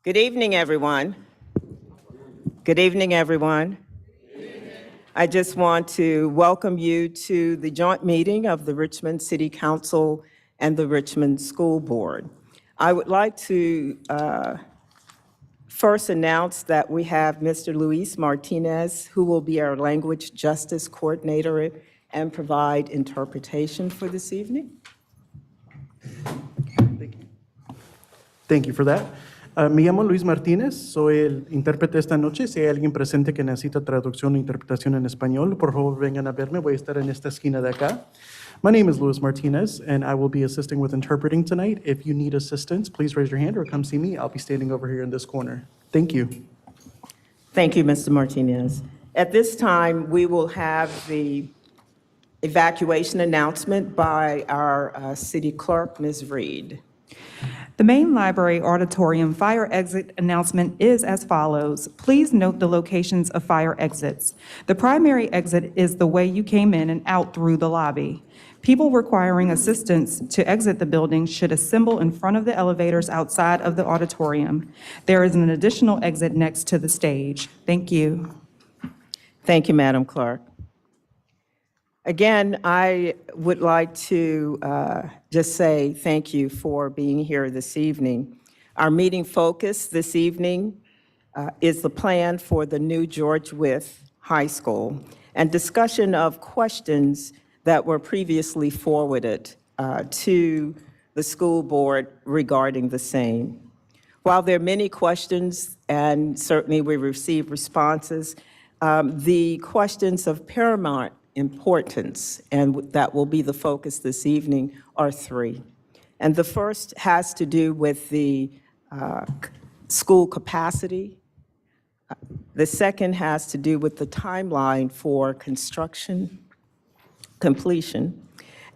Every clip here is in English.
Good evening, everyone. Good evening, everyone. I just want to welcome you to the joint meeting of the Richmond City Council and the Richmond School Board. I would like to first announce that we have Mr. Luis Martinez, who will be our Language Justice Coordinator and provide interpretation for this evening. Thank you for that. Me llamo Luis Martínez, soy el intérprete esta noche. Si hay alguien presente que necesita traducción o interpretación en español, por favor vengan a verme. Voy a estar en esta esquina de acá. My name is Luis Martinez, and I will be assisting with interpreting tonight. If you need assistance, please raise your hand or come see me. I'll be standing over here in this corner. Thank you. Thank you, Mr. Martinez. At this time, we will have the evacuation announcement by our city clerk, Ms. Reed. The main library auditorium fire exit announcement is as follows. Please note the locations of fire exits. The primary exit is the way you came in and out through the lobby. People requiring assistance to exit the building should assemble in front of the elevators outside of the auditorium. There is an additional exit next to the stage. Thank you. Thank you, Madam Clerk. Again, I would like to just say thank you for being here this evening. Our meeting focus this evening is the plan for the new George Wythe High School and discussion of questions that were previously forwarded to the school board regarding the same. While there are many questions, and certainly we received responses, the questions of paramount importance, and that will be the focus this evening, are three. And the first has to do with the school capacity. The second has to do with the timeline for construction completion.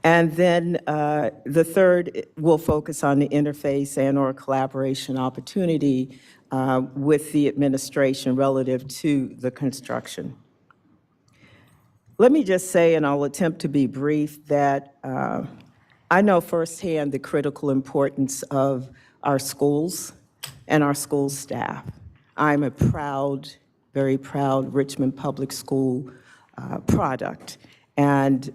And then the third will focus on the interface and/or collaboration opportunity with the administration relative to the construction. Let me just say, and I'll attempt to be brief, that I know firsthand the critical importance of our schools and our school staff. I'm a proud, very proud Richmond Public School product. And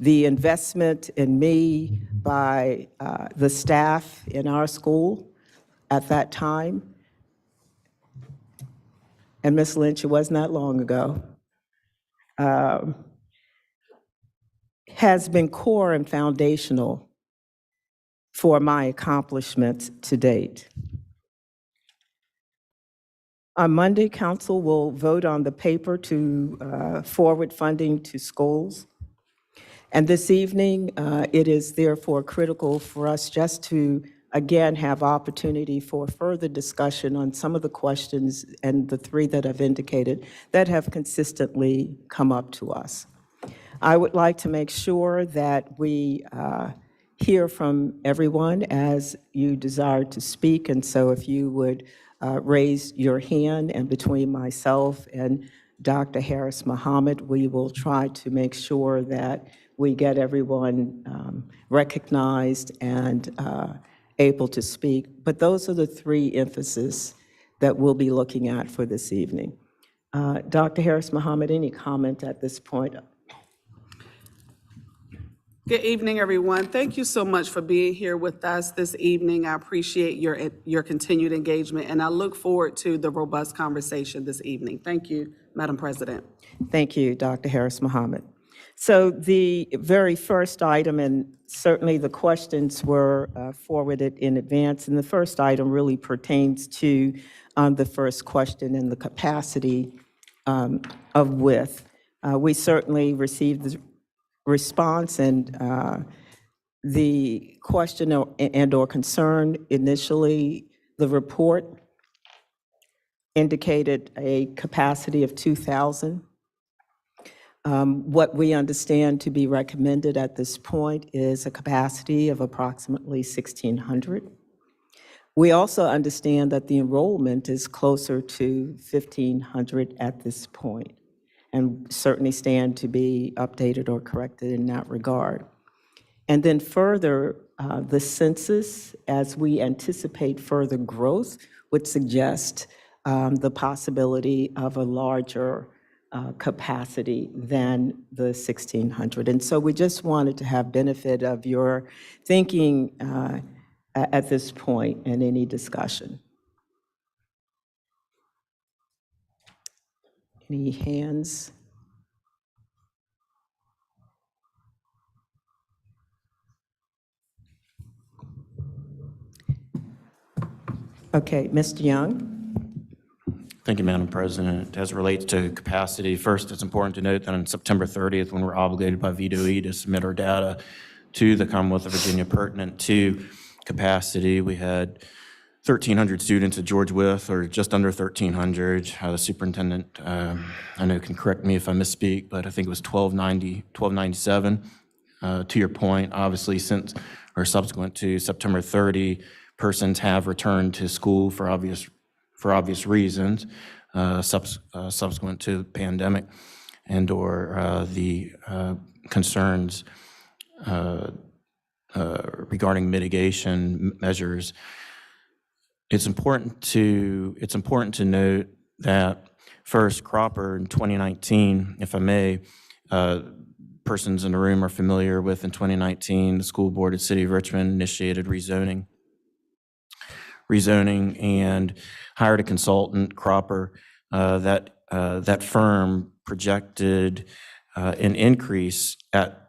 the investment in me by the staff in our school at that time, and Ms. Lynch, it wasn't that long ago, has been core and foundational for my accomplishments to date. On Monday, Council will vote on the paper to forward funding to schools. And this evening, it is therefore critical for us just to, again, have opportunity for further discussion on some of the questions, and the three that I've indicated, that have consistently come up to us. I would like to make sure that we hear from everyone as you desire to speak, and so if you would raise your hand, and between myself and Dr. Harris Muhammad, we will try to make sure that we get everyone recognized and able to speak. But those are the three emphases that we'll be looking at for this evening. Dr. Harris Muhammad, any comment at this point? Good evening, everyone. Thank you so much for being here with us this evening. I appreciate your continued engagement, and I look forward to the robust conversation this evening. Thank you, Madam President. Thank you, Dr. Harris Muhammad. So the very first item, and certainly the questions were forwarded in advance, and the first item really pertains to the first question and the capacity of Wythe. We certainly received the response, and the question and/or concern initially, the report indicated a capacity of 2,000. What we understand to be recommended at this point is a capacity of approximately 1,600. We also understand that the enrollment is closer to 1,500 at this point, and certainly stand to be updated or corrected in that regard. And then further, the census, as we anticipate further growth, would suggest the possibility of a larger capacity than the 1,600. And so we just wanted to have benefit of your thinking at this point and any discussion. Any hands? Okay, Mr. Young? Thank you, Madam President. As it relates to capacity, first, it's important to note that on September 30th, when we're obligated by VDOE to submit our data to the Commonwealth of Virginia pertinent to capacity, we had 1,300 students at George Wythe, or just under 1,300. The superintendent, I know, can correct me if I misspeak, but I think it was 1,297. To your point, obviously, since or subsequent to September 30, persons have returned to school for obvious reasons, subsequent to the pandemic and or the concerns regarding mitigation measures. It's important to note that first, Cropper in 2019, if I may, persons in the room are familiar with, in 2019, the school board at City of Richmond initiated rezoning and hired a consultant, Cropper. That firm projected an increase at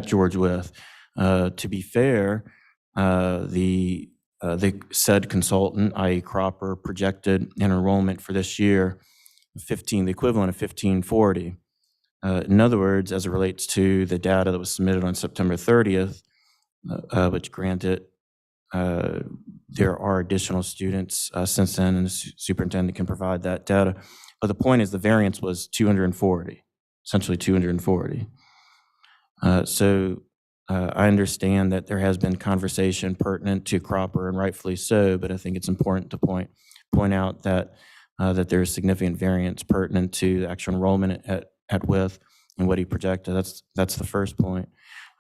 George Wythe. To be fair, the said consultant, i.e. Cropper, projected an enrollment for this year the equivalent of 1,540. In other words, as it relates to the data that was submitted on September 30th, which granted there are additional students since then, and the superintendent can provide that data. But the point is the variance was 240, essentially 240. So I understand that there has been conversation pertinent to Cropper, and rightfully so, but I think it's important to point out that that there is significant variance pertinent to the actual enrollment at Wythe and what he projected. That's the first point.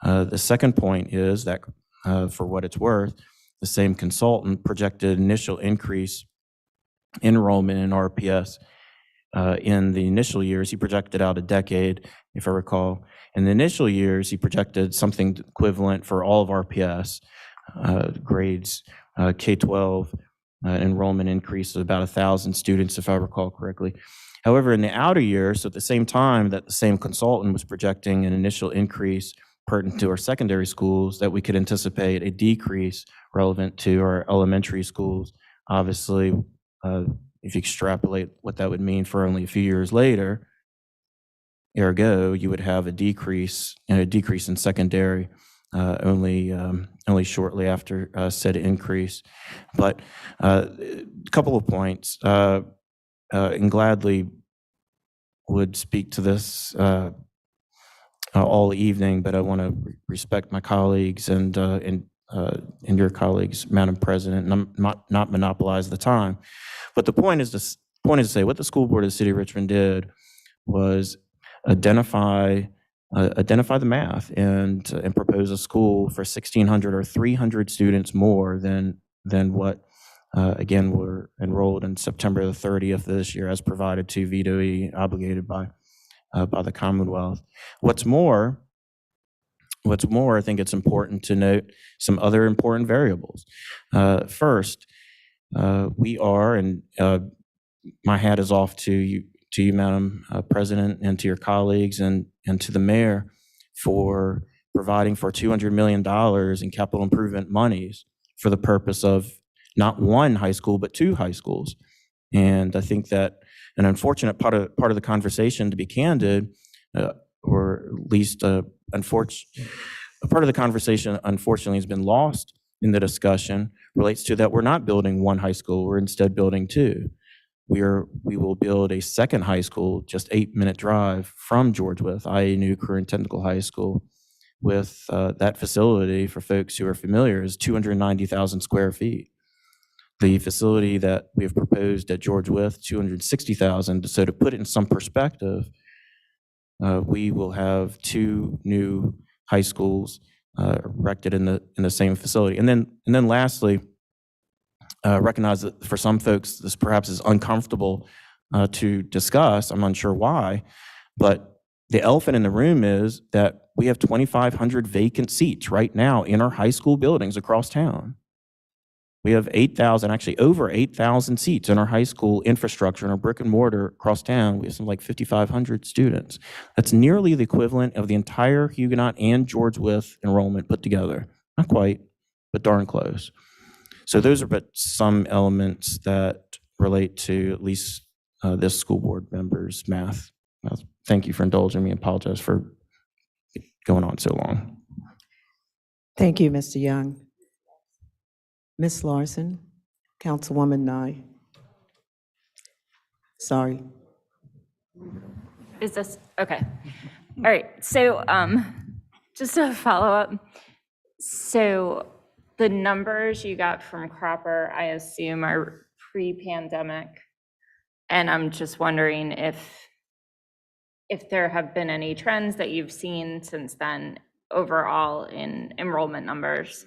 The second point is that, for what it's worth, the same consultant projected initial increase in enrollment in RPS in the initial years. He projected out a decade, if I recall. In the initial years, he projected something equivalent for all of RPS grades, K-12 enrollment increase of about 1,000 students, if I recall correctly. However, in the outer years, so at the same time that the same consultant was projecting an initial increase pertinent to our secondary schools, that we could anticipate a decrease relevant to our elementary schools. Obviously, if you extrapolate what that would mean for only a few years later, ergo, you would have a decrease in secondary only shortly after said increase. But a couple of points, and gladly would speak to this all evening, but I want to respect my colleagues and your colleagues, Madam President, and I'm not monopolize the time. But the point is to say what the school board of the City of Richmond did was identify the math and propose a school for 1,600 or 300 students more than what again were enrolled in September the 30th of this year, as provided to VDOE, obligated by the Commonwealth. What's more, I think it's important to note some other important variables. First, we are, and my hat is off to you, Madam President, and to your colleagues, and to the mayor for providing for $200 million in capital improvement monies for the purpose of not one high school, but two high schools. And I think that an unfortunate part of the conversation, to be candid, or at least a part of the conversation, unfortunately, has been lost in the discussion, relates to that we're not building one high school, we're instead building two. We will build a second high school, just 8-minute drive from George Wythe, i.e. New Career and Technical High School, with that facility, for folks who are familiar, is 290,000 square feet. The facility that we have proposed at George Wythe, 260,000. So to put it in some perspective, we will have two new high schools erected in the same facility. And then lastly, recognize that for some folks, this perhaps is uncomfortable to discuss. I'm unsure why, but the elephant in the room is that we have 2,500 vacant seats right now in our high school buildings across town. We have 8,000, actually over 8,000 seats in our high school infrastructure, in our brick and mortar across town. We have something like 5,500 students. That's nearly the equivalent of the entire Huguenot and George Wythe enrollment put together. Not quite, but darn close. So those are but some elements that relate to at least this school board member's math. Thank you for indulging me. I apologize for going on so long. Thank you, Mr. Young. Ms. Larson, Councilwoman Nye. Sorry. Is this, okay. All right, so just a follow-up. So the numbers you got from Cropper, I assume, are pre-pandemic. And I'm just wondering if there have been any trends that you've seen since then overall in enrollment numbers.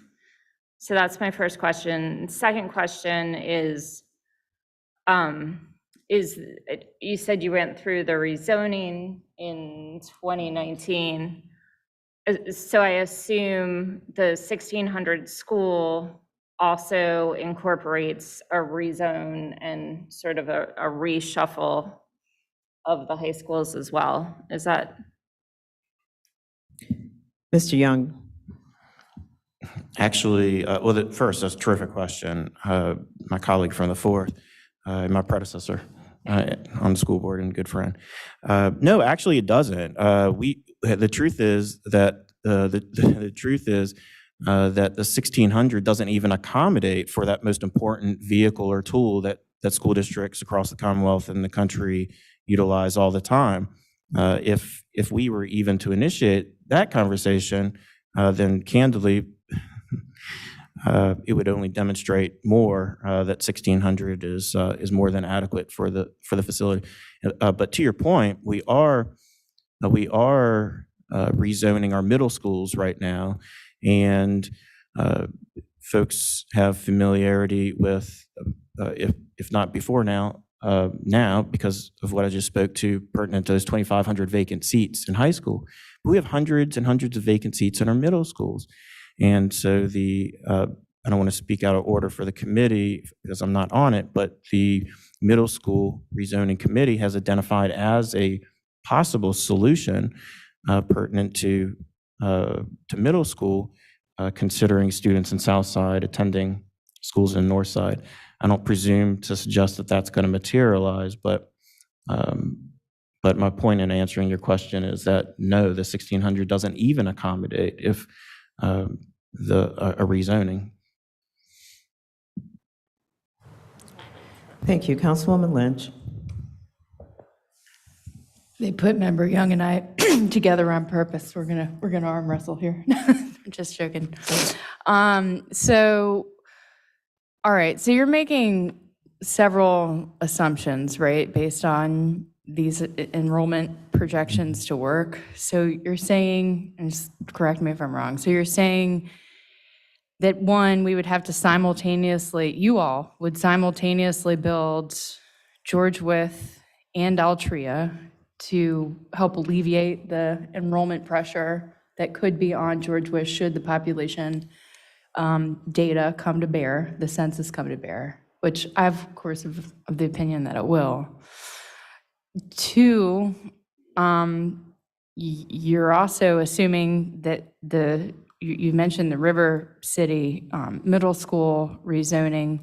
So that's my first question. Second question is you said you went through the rezoning in 2019. So I assume the 1600 school also incorporates a rezone and sort of a reshuffle of the high schools as well. Is that? Mr. Young. Actually, first, that's a terrific question. My colleague from the 4th, my predecessor on the school board and good friend. No, actually, it doesn't. The truth is that the 1600 doesn't even accommodate for that most important vehicle or tool that school districts across the Commonwealth and the country utilize all the time. If we were even to initiate that conversation, then candidly, it would only demonstrate more that 1600 is more than adequate for the facility. But to your point, we are rezoning our middle schools right now, and folks have familiarity with, if not before now because of what I just spoke to, pertinent to those 2,500 vacant seats in high school. But we have hundreds and hundreds of vacant seats in our middle schools. And so I don't want to speak out of order for the committee because I'm not on it, but the middle school rezoning committee has identified as a possible solution pertinent to middle school, considering students in Southside attending schools in Northside. I don't presume to suggest that that's going to materialize, but my point in answering your question is that no, the 1600 doesn't even accommodate if a rezoning. Thank you. Councilwoman Lynch. They put Member Young and I together on purpose. We're gonna arm wrestle here. Just joking. All right. So you're making several assumptions, right, based on these enrollment projections to work. So you're saying, and just correct me if I'm wrong. So you're saying that one, we would have to you all would simultaneously build George Wythe and Altria to help alleviate the enrollment pressure that could be on George Wythe should the population data come to bear, the census come to bear, which I have, of course, of the opinion that it will. Two, you're also assuming that you mentioned the River City middle school rezoning.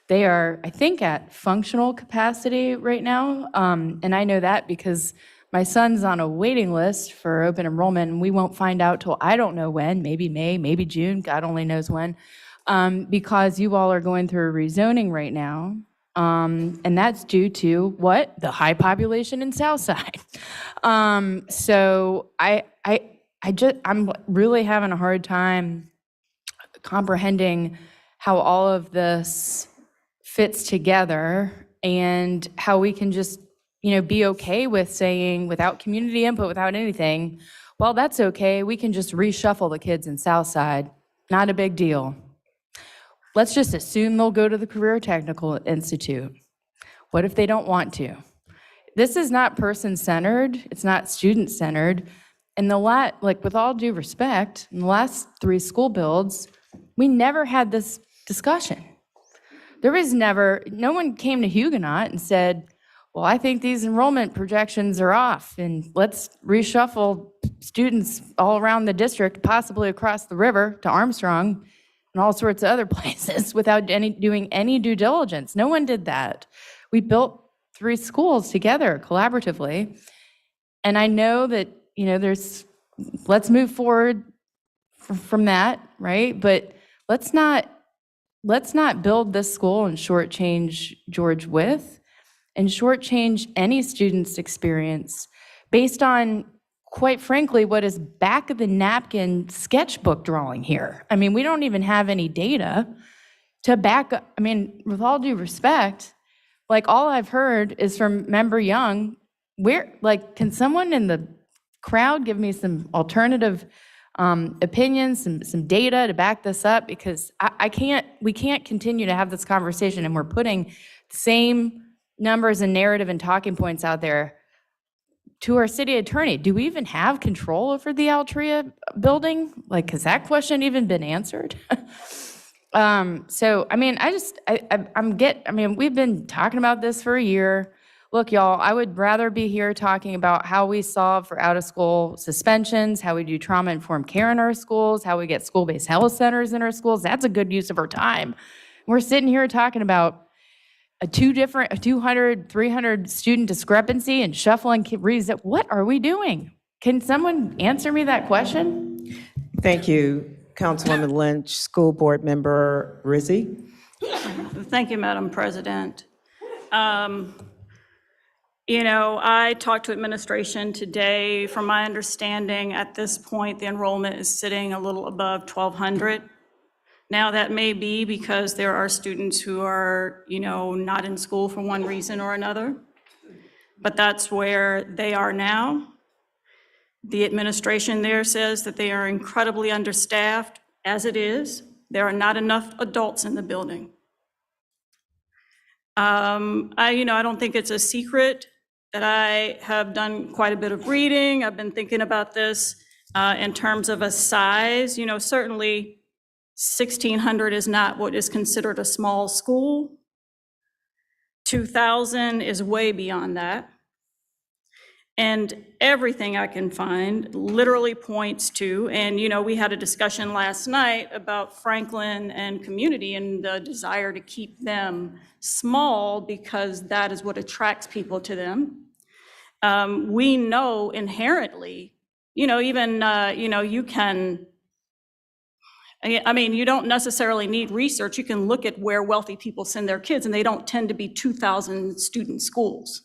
They are, I think, at functional capacity right now. And I know that because my son's on a waiting list for open enrollment, and we won't find out till I don't know when, maybe May, maybe June, God only knows when, because you all are going through a rezoning right now. And that's due to what? The high population in Southside. So I'm really having a hard time comprehending how all of this fits together and how we can just, be okay with saying without community input, without anything, well, that's okay. We can just reshuffle the kids in Southside. Not a big deal. let's just assume they'll go to the Career Technical Institute. What if they don't want to? This is not person-centered, it's not student-centered. And like with all due respect, in the last 3 school builds, we never had this discussion. There was never, no one came to Huguenot and said, well, I think these enrollment projections are off, and let's reshuffle students all around the district, possibly across the river to Armstrong and all sorts of other places without doing any due diligence. No one did that. We built 3 schools together collaboratively. And I know that, let's move forward from that, right? But let's not build this school and shortchange George Wythe and shortchange any student's experience based on, quite frankly, what is back of the napkin sketchbook drawing here. I mean, we don't even have any data to back up. I mean, with all due respect, like all I've heard is from Member Young. Can someone in the crowd give me some alternative opinions, some data to back this up? Because we can't continue to have this conversation and we're putting the same numbers and narrative and talking points out there to our city attorney. Do we even have control over the Altria building? Like, has that question even been answered? So, I mean, we've been talking about this for a year. Look, y'all, I would rather be here talking about how we solve for out-of-school suspensions, how we do trauma-informed care in our schools, how we get school-based health centers in our schools. That's a good use of our time. We're sitting here talking about a 200, 300 student discrepancy and shuffling reads. What are we doing? Can someone answer me that question? Thank you, Councilwoman Lynch. School Board Member Rizzi. Thank you, Madam President. I talked to administration today. From my understanding, at this point, the enrollment is sitting a little above 1,200. Now, that may be because there are students who are, not in school for one reason or another, but that's where they are now. The administration there says that they are incredibly understaffed. As it is, there are not enough adults in the building. I don't think it's a secret that I have done quite a bit of reading. I've been thinking about this in terms of a size. Certainly 1,600 is not what is considered a small school. 2,000 is way beyond that. And everything I can find literally points to, and we had a discussion last night about Franklin and Community and the desire to keep them small because that is what attracts people to them. We know inherently, you can, you don't necessarily need research. You can look at where wealthy people send their kids, and they don't tend to be 2,000 student schools.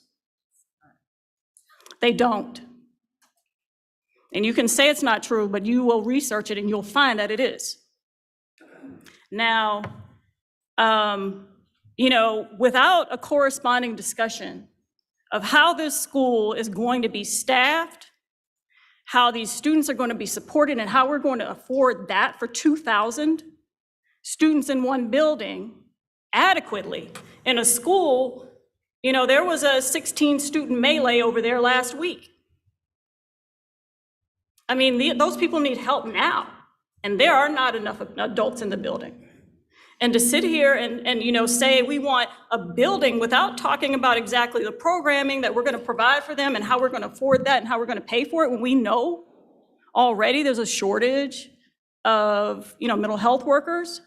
They don't. And you can say it's not true, but you will research it and you'll find that it is. Now, without a corresponding discussion of how this school is going to be staffed, how these students are going to be supported, and how we're going to afford that for 2,000 students in one building adequately in a school. There was a 16-student melee over there last week. Those people need help now, and there are not enough adults in the building. And to sit here and say we want a building without talking about exactly the programming that we're going to provide for them and how we're going to afford that and how we're going to pay for it, when we know already there's a shortage of mental health workers.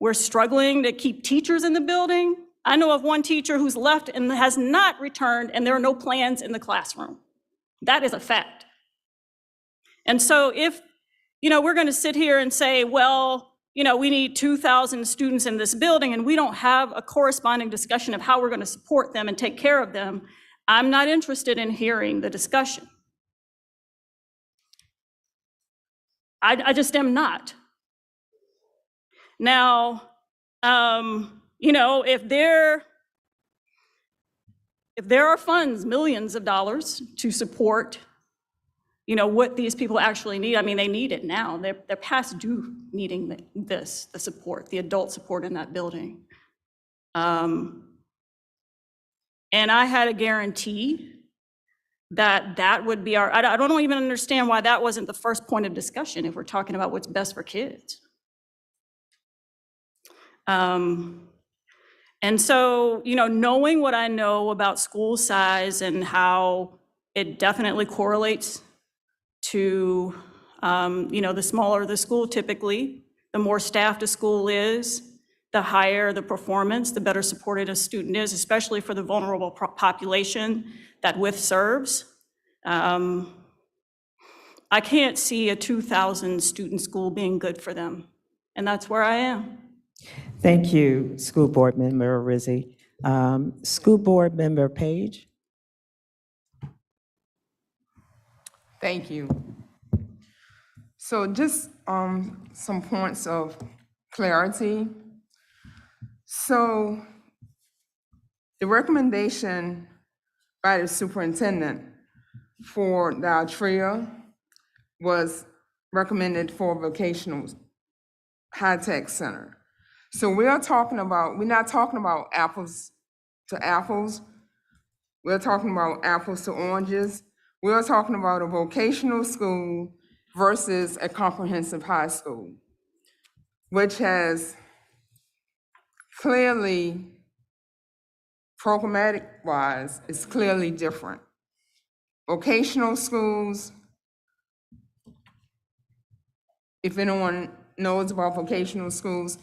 We're struggling to keep teachers in the building. I know of one teacher who's left and has not returned, and there are no plans in the classroom. That is a fact. And so if, we're going to sit here and say, well, we need 2,000 students in this building, and we don't have a corresponding discussion of how we're going to support them and take care of them, I'm not interested in hearing the discussion. I just am not. Now, if there are funds, millions of dollars, to support, what these people actually need. I mean, they need it now. They're past due needing the support, the adult support in that building. And I had a guarantee that would be I don't even understand why that wasn't the first point of discussion if we're talking about what's best for kids. And so, knowing what I know about school size and how it definitely correlates to, the smaller the school typically, the more staffed a school is, the higher the performance, the better supported a student is, especially for the vulnerable population that WITH serves. I can't see a 2,000 student school being good for them, and that's where I am. Thank you, School Board Member Rizzi. School Board Member Page? Thank you. So just some points of clarity. So the recommendation by the superintendent for the Altria was recommended for vocational high-tech center. So we're not talking about apples to apples. We're talking about apples to oranges. We're talking about a vocational school versus a comprehensive high school, which has clearly, programmatic-wise, is clearly different. Vocational schools, if anyone knows about vocational schools,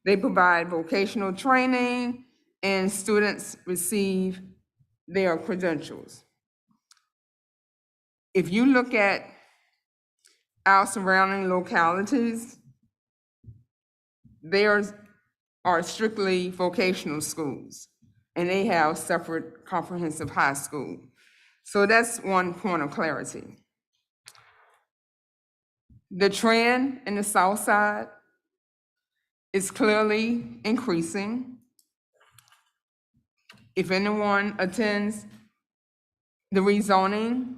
they provide vocational training and students receive their credentials. If you look at our surrounding localities, theirs are strictly vocational schools, and they have separate comprehensive high school. So that's one point of clarity. The trend in the South Side is clearly increasing. If anyone attends the rezoning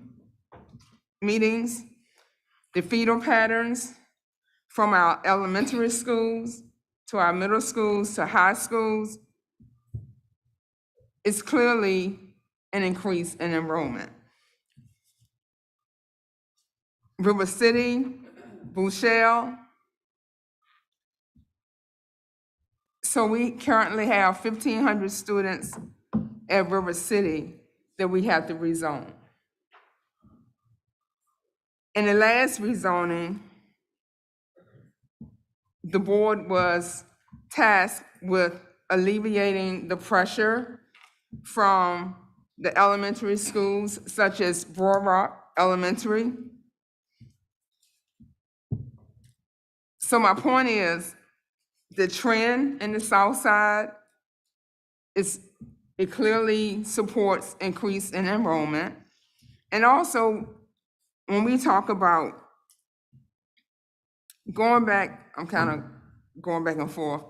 meetings, the feeder patterns from our elementary schools to our middle schools to high schools is clearly an increase in enrollment. River City, Bouchelle. So we currently have 1,500 students at River City that we have to rezone. In the last rezoning, the board was tasked with alleviating the pressure from the elementary schools, such as Broad Rock Elementary. So my point is, the trend in the South Side it clearly supports increase in enrollment. And also, when we talk about going back, I'm kind of going back and forth,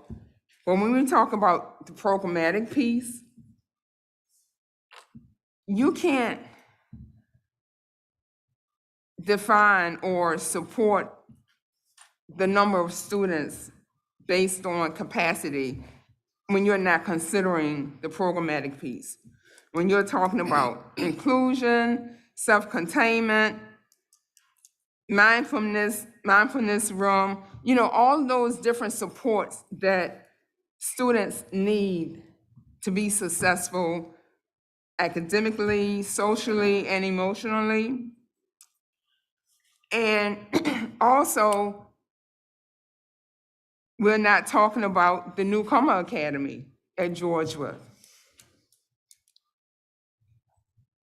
but when we talk about the programmatic piece, you can't define or support the number of students based on capacity when you're not considering the programmatic piece. When you're talking about inclusion, self-containment, mindfulness room, all those different supports that students need to be successful academically, socially, and emotionally. And also, we're not talking about the Newcomer Academy at George Wythe.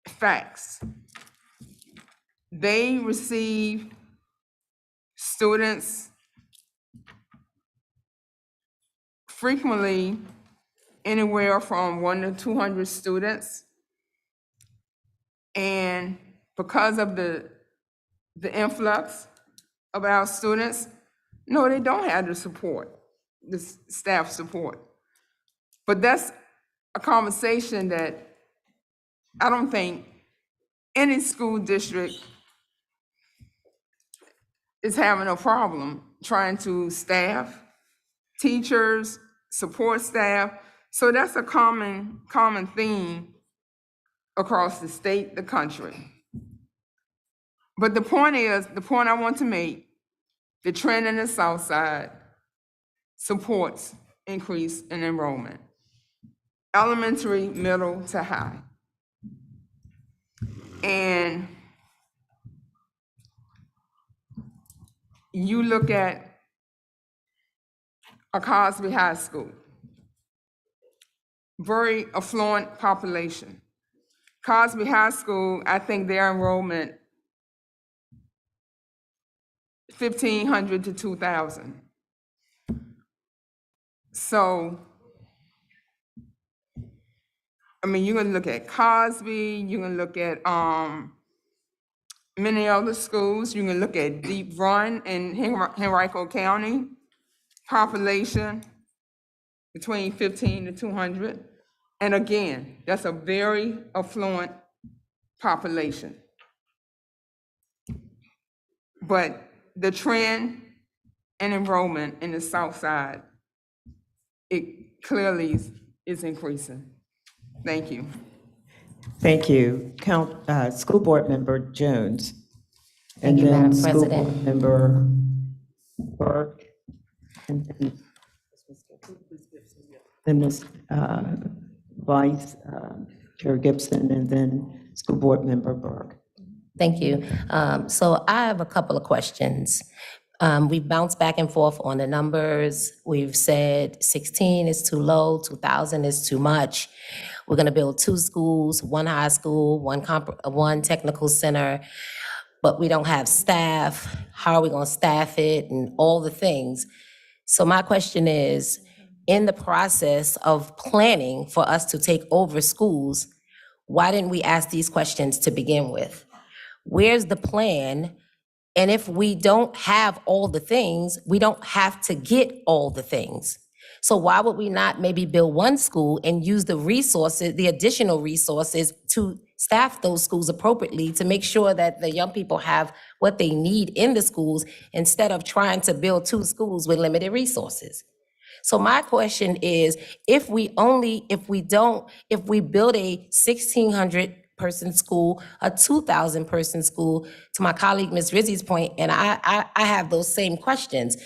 Facts. They receive students frequently anywhere from 100 to 200 students. And because of the influx of our students, no, they don't have the support, the staff support. But that's a conversation that I don't think any school district is having a problem trying to staff, teachers, support staff. So that's a common theme across the state, the country. But the point I want to make, the trend in the South Side supports increase in enrollment, elementary, middle to high. And you look at a Cosby High School, very affluent population. Cosby High School, I think their enrollment 1,500 to 2,000. So, I mean, you're gonna look at Cosby, you're gonna look at many other schools, you're gonna look at Deep Run in Henrico County, population between 15 to 200. And again, that's a very affluent population. But the trend in enrollment in the South Side, it clearly is increasing. Thank you. Thank you. School Board Member Jones. Thank you, Madam School President. Board Member Burke. And then Ms. Vice Chair Gibson, and then School Board Member Burke. Thank you. So I have a couple of questions. We've bounced back and forth on the numbers. We've said 16 is too low, 2,000 is too much. We're gonna build 2 schools, 1 high school, 1 technical center, but we don't have staff. How are we gonna staff it and all the things? So my question is, in the process of planning for us to take over schools, why didn't we ask these questions to begin with? Where's the plan? And if we don't have all the things, we don't have to get all the things. So why would we not maybe build 1 school and use the resources, the additional resources to staff those schools appropriately to make sure that the young people have what they need in the schools instead of trying to build 2 schools with limited resources? So my question is, if we build a 1,600 person school, a 2,000 person school, to my colleague, Ms. Rizzi's point, and I have those same questions,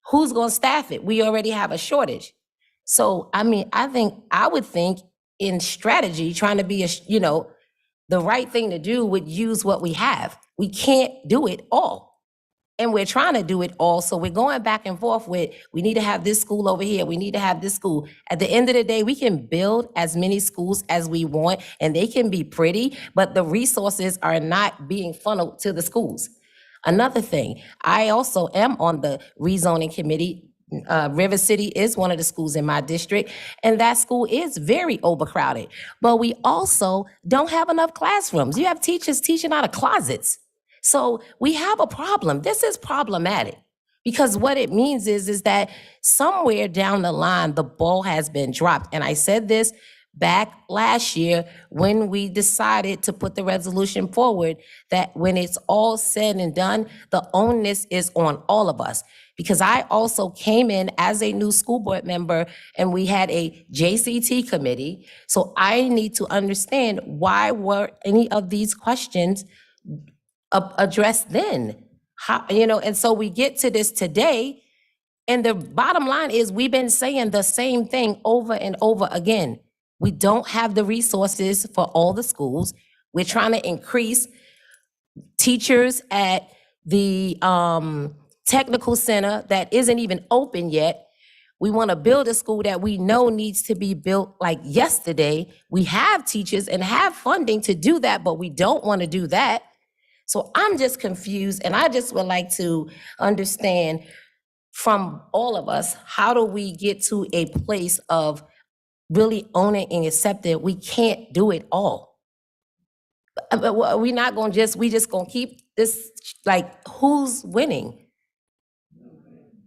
who's gonna staff it? We already have a shortage. So, I mean, I would think in strategy, trying to be the right thing to do would use what we have. We can't do it all. And we're trying to do it all, so we're going back and forth with, we need to have this school over here, we need to have this school. At the end of the day, we can build as many schools as we want, and they can be pretty, but the resources are not being funneled to the schools. Another thing, I also am on the rezoning committee. River City is one of the schools in my district, and that school is very overcrowded. But we also don't have enough classrooms. You have teachers teaching out of closets. So we have a problem. This is problematic because what it means is that somewhere down the line, the ball has been dropped. And I said this back last year when we decided to put the resolution forward, that when it's all said and done, the onus is on all of us. Because I also came in as a new school board member and we had a JCT committee. So I need to understand, why were any of these questions addressed then? How, and so we get to this today, and the bottom line is we've been saying the same thing over and over again. We don't have the resources for all the schools. We're trying to increase teachers at the technical center that isn't even open yet. We want to build a school that we know needs to be built like yesterday. We have teachers and have funding to do that, but we don't want to do that. So I'm just confused, and I just would like to understand from all of us, how do we get to a place of really owning and accepting we can't do it all? We're not going to we just going to keep this, like, who's winning?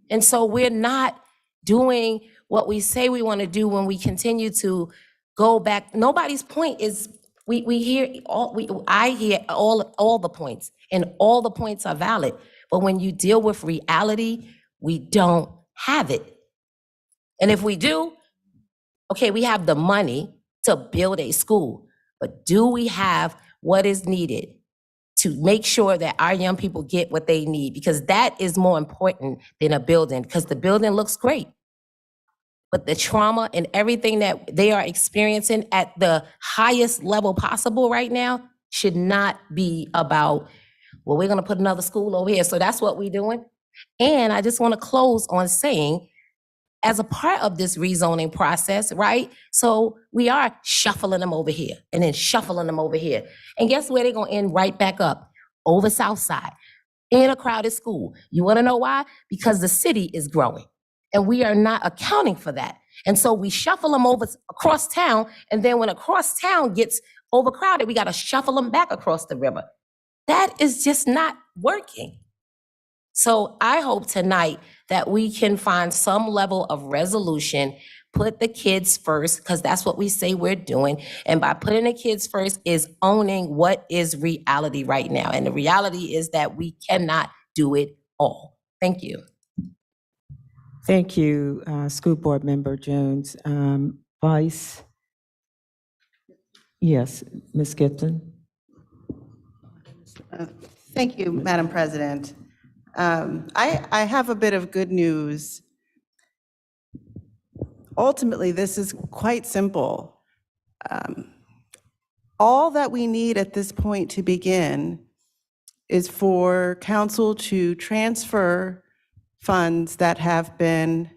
And so we're not doing what we say we want to do when we continue to go back. Nobody's point is, I hear all the points, and all the points are valid. But when you deal with reality, we don't have it. And if we do, okay, we have the money to build a school, but do we have what is needed to make sure that our young people get what they need? Because that is more important than a building, because the building looks great. But the trauma and everything that they are experiencing at the highest level possible right now should not be about, well, we're gonna put another school over here. So that's what we're doing. And I just wanna close on saying, as a part of this rezoning process, right? So we are shuffling them over here and then shuffling them over here. And guess where they're gonna end? Right back up, over South Side, in a crowded school. You wanna know why? Because the city is growing and we are not accounting for that. And so we shuffle them over across town, and then when across town gets overcrowded, we gotta shuffle them back across the river. That is just not working. So I hope tonight that we can find some level of resolution, put the kids first, because that's what we say we're doing. And by putting the kids first is owning what is reality right now. And the reality is that we cannot do it all. Thank you. Thank you, School Board Member Jones. Vice? Yes, Ms. Gibson? Thank you, Madam President. I have a bit of good news. Ultimately, this is quite simple. All that we need at this point to begin is for council to transfer funds that have been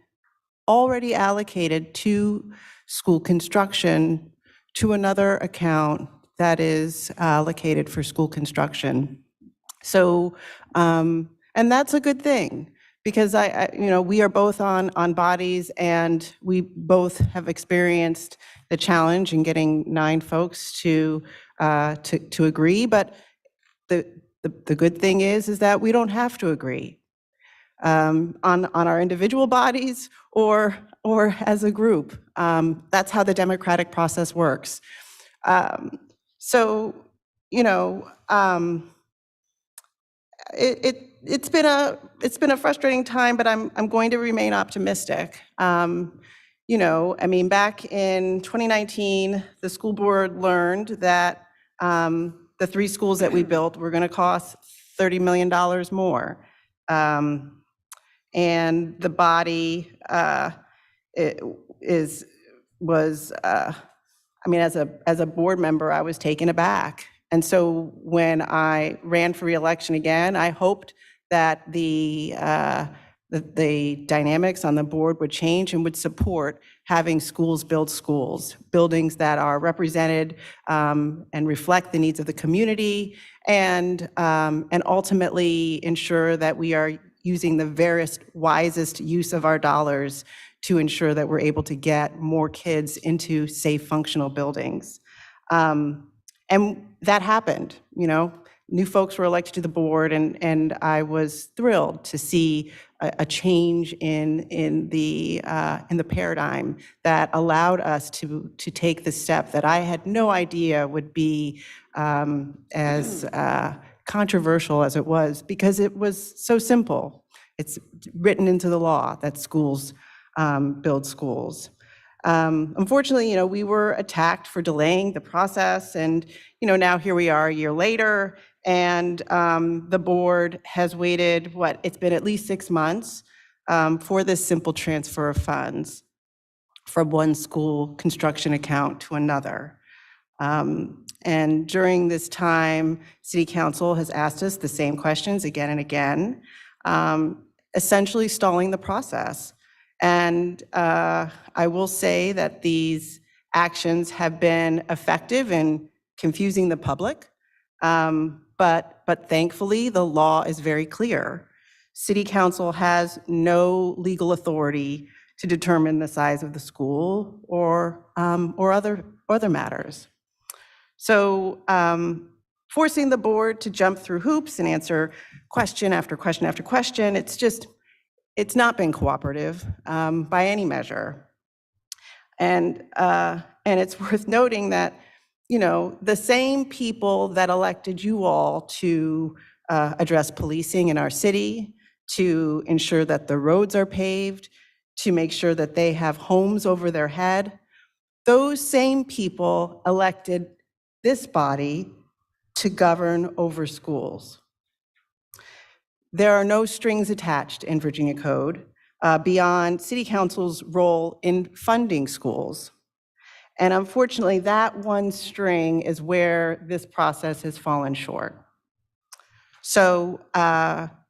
already allocated to school construction to another account that is allocated for school construction. So, and that's a good thing, because we are both on bodies, and we both have experienced the challenge in getting 9 folks to agree. But the good thing is that we don't have to agree on our individual bodies or as a group. That's how the democratic process works. So, it's been a frustrating time, but I'm going to remain optimistic. Back in 2019, the school board learned that the 3 schools that we built were going to cost $30 million more. And the body as a board member, I was taken aback. And so when I ran for reelection again, I hoped that the dynamics on the board would change and would support having schools build schools, buildings that are represented and reflect the needs of the community, and ultimately ensure that we are using the various wisest use of our dollars to ensure that we're able to get more kids into safe, functional buildings. And that happened. New folks were elected to the board, and I was thrilled to see a change in the paradigm that allowed us to take the step that I had no idea would be as controversial as it was, because it was so simple. It's written into the law that schools build schools. Unfortunately, we were attacked for delaying the process, and now here we are a year later, and the board has waited, it's been at least 6 months for this simple transfer of funds from one school construction account to another. And during this time, City Council has asked us the same questions again and again, essentially stalling the process. And I will say that these actions have been effective in confusing the public, but thankfully the law is very clear. City Council has no legal authority to determine the size of the school or other matters. So forcing the board to jump through hoops and answer question after question after question, it's not been cooperative by any measure. And it's worth noting that, the same people that elected you all to address policing in our city, to ensure that the roads are paved, to make sure that they have homes over their head. Those same people elected this body to govern over schools. There are no strings attached in Virginia Code beyond City Council's role in funding schools. And unfortunately, that one string is where this process has fallen short. So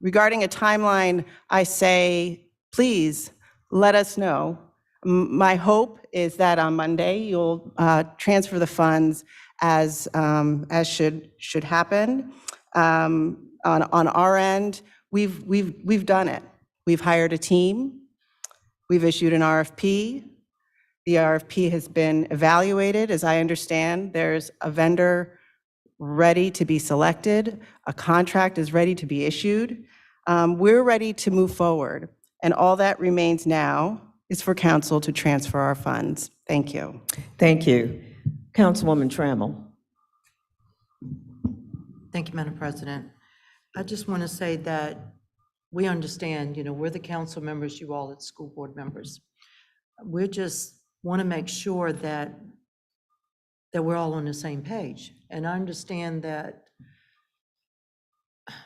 regarding a timeline, I say, please let us know. My hope is that on Monday, you'll transfer the funds as should happen. On our end, we've done it. We've hired a team. We've issued an RFP. The RFP has been evaluated. As I understand, there's a vendor ready to be selected. A contract is ready to be issued. We're ready to move forward. And all that remains now is for council to transfer our funds. Thank you. Thank you. Councilwoman Trammell. Thank you, Madam President. I just want to say that we understand, we're the council members, you all are the school board members. We just want to make sure that we're all on the same page. And I understand that,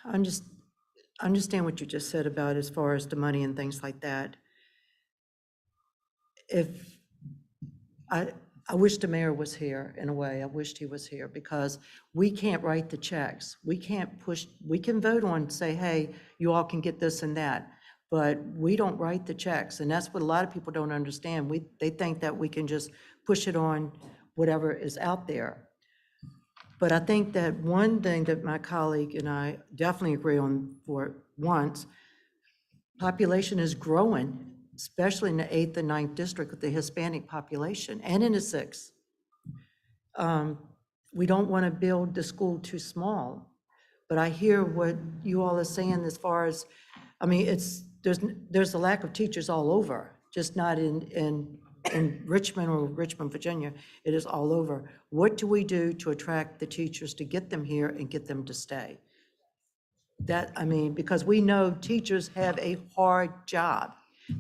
understand what you just said about as far as the money and things like that. I wish the mayor was here, in a way. I wished he was here, because we can't write the checks. We can't push, we can vote on, say, hey, you all can get this and that, but we don't write the checks. And that's what a lot of people don't understand. They think that we can just push it on whatever is out there. But I think that one thing that my colleague and I definitely agree on for once, population is growing, especially in the 8th and 9th district with the Hispanic population, and in the 6th. We don't want to build the school too small, but I hear what you all are saying as far as, there's a lack of teachers all over, just not in Richmond or Richmond, Virginia. It is all over. What do we do to attract the teachers, to get them here and get them to stay? Because we know teachers have a hard job.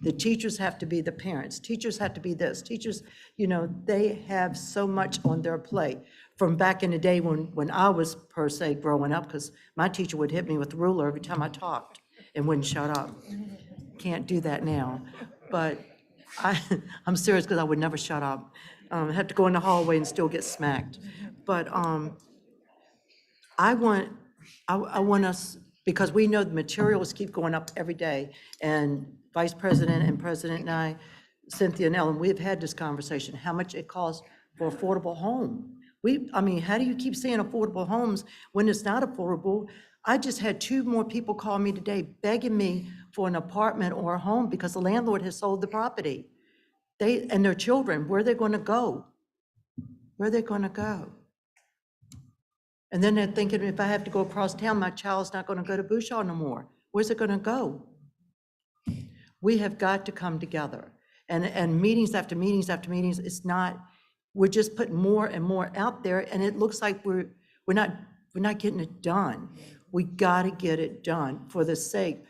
The teachers have to be the parents. Teachers have to be this. Teachers, they have so much on their plate. From back in the day when I was, per se, growing up, because my teacher would hit me with a ruler every time I talked and wouldn't shut up. Can't do that now. But I'm serious, because I would never shut up. I have to go in the hallway and still get smacked. But I want us, because we know the materials keep going up every day, and Vice President and President and I, Cynthia and Ellen, we've had this conversation, how much it costs for affordable home. How do you keep saying affordable homes when it's not affordable? I just had 2 more people call me today begging me for an apartment or a home because the landlord has sold the property. They and their children, where are they going to go? Where are they going to go? And then they're thinking, if I have to go across town, my child's not going to go to Bouchard no more. Where's it going to go? We have got to come together. And meetings after meetings after meetings, it's not, we're just putting more and more out there, and it looks like we're not getting it done. We got to get it done for the sake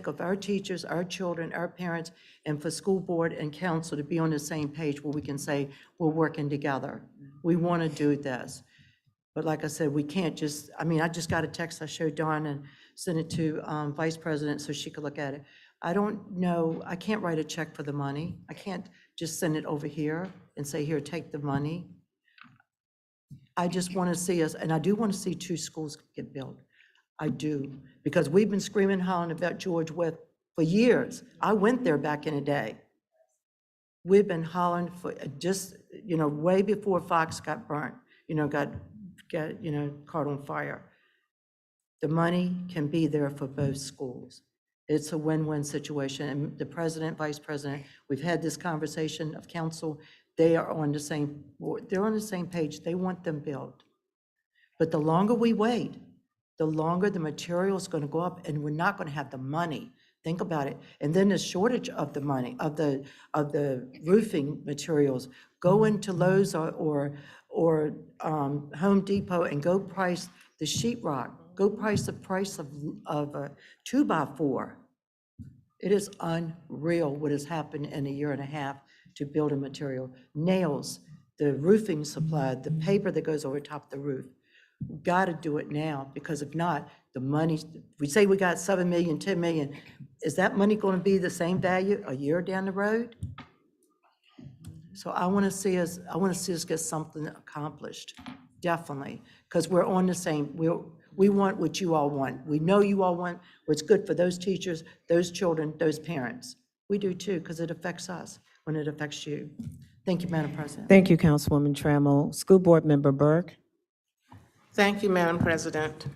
of our teachers, our children, our parents, and for school board and council to be on the same page where we can say, we're working together. We want to do this. But like I said, we can't just, I just got a text I showed Dawn and sent it to Vice President so she could look at it. I don't know, I can't write a check for the money. I can't just send it over here and say, here, take the money. I just want to see us, and I do want to see 2 schools get built. I do, because we've been screaming, hollering about George Wythe for years. I went there back in the day. We've been hollering for just, way before Fox got burnt, got caught on fire. The money can be there for both schools. It's a win-win situation, and the president, vice president, we've had this conversation of council. They are on the same, they're on the same page. They want them built. But the longer we wait, the longer the material is going to go up, and we're not going to have the money. Think about it. And then the shortage of the money, of the roofing materials. Go into Lowe's or Home Depot and go price the sheetrock. go price the price of a 2x4. It is unreal what has happened in a year and a half to building material. Nails, the roofing supply, the paper that goes over top the roof. Got to do it now, because if not, the money, we say we got 7 million, 10 million. Is that money going to be the same value a year down the road? So I want to see us get something accomplished, definitely, because we're on the same, we want what you all want. We know you all want what's good for those teachers, those children, those parents. We do too, because it affects us when it affects you. Thank you, Madam President. Thank you, Councilwoman Trammell. School Board Member Burke. Thank you, Madam President.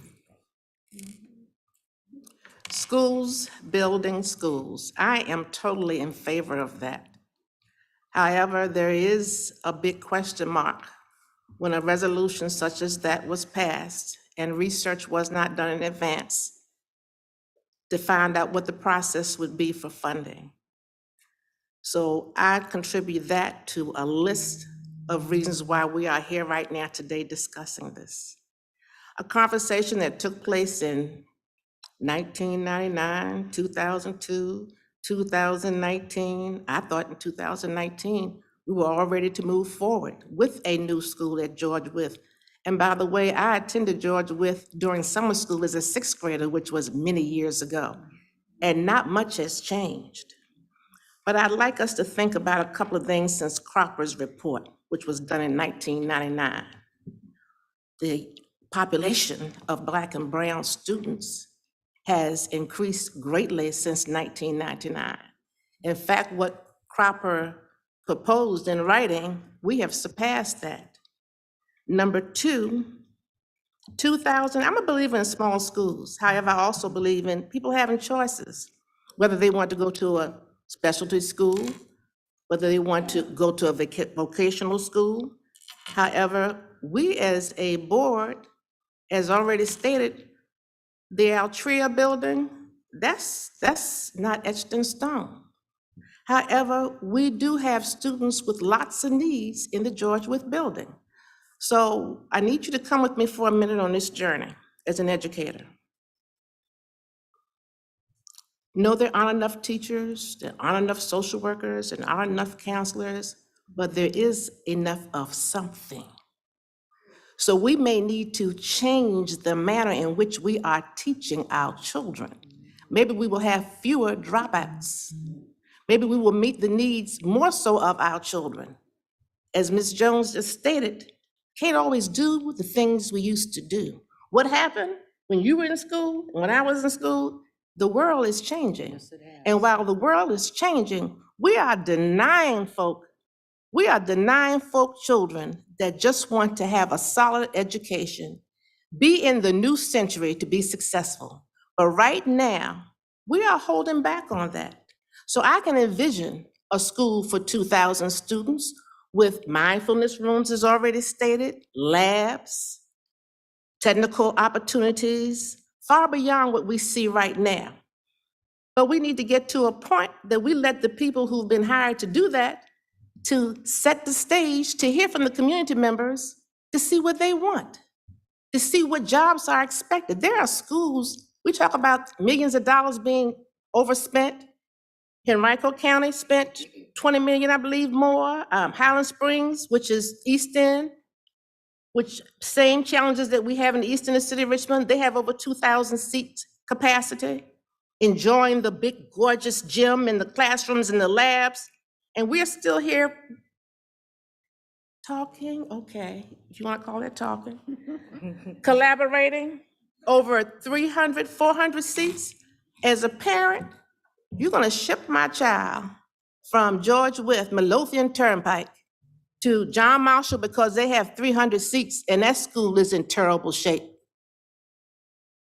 Schools, building schools. I am totally in favor of that. However, there is a big question mark when a resolution such as that was passed and research was not done in advance to find out what the process would be for funding. So I contribute that to a list of reasons why we are here right now today discussing this. A conversation that took place in 1999, 2002, 2019. I thought in 2019, we were all ready to move forward with a new school at George Wythe. And by the way, I attended George Wythe during summer school as a sixth grader, which was many years ago, and not much has changed. But I'd like us to think about a couple of things since Cropper's report, which was done in 1999. The population of Black and brown students has increased greatly since 1999. In fact, what Cropper proposed in writing, we have surpassed that. Number two, 2000, I'm a believer in small schools. However, I also believe in people having choices, whether they want to go to a specialty school, whether they want to go to a vocational school. However, we as a board, as already stated, the Altria building, that's not etched in stone. However, we do have students with lots of needs in the George Wythe building. So I need you to come with me for a minute on this journey as an educator. No, there aren't enough teachers, there aren't enough social workers, there aren't enough counselors, but there is enough of something. So we may need to change the manner in which we are teaching our children. Maybe we will have fewer dropouts. Maybe we will meet the needs more so of our children. As Ms. Jones just stated, can't always do the things we used to do. What happened when you were in school, when I was in school? The world is changing. Yes, and while the world is changing, we are denying folk children that just want to have a solid education, be in the new century to be successful. But right now, we are holding back on that. So I can envision a school for 2,000 students with mindfulness rooms, as already stated, labs, technical opportunities, far beyond what we see right now. But we need to get to a point that we let the people who've been hired to do that to set the stage, to hear from the community members, to see what they want, to see what jobs are expected. There are schools, we talk about millions of dollars being overspent. Henrico County spent 20 million, I believe, more. Highland Springs, which is East End, which same challenges that we have in the East End of the city of Richmond, they have over 2,000 seat capacity, enjoying the big, gorgeous gym and the classrooms and the labs. And we're still here talking, okay, if you want to call it talking, collaborating over 300, 400 seats. As a parent, you're going to ship my child from George Wythe, Midlothian Turnpike, to John Marshall because they have 300 seats and that school is in terrible shape.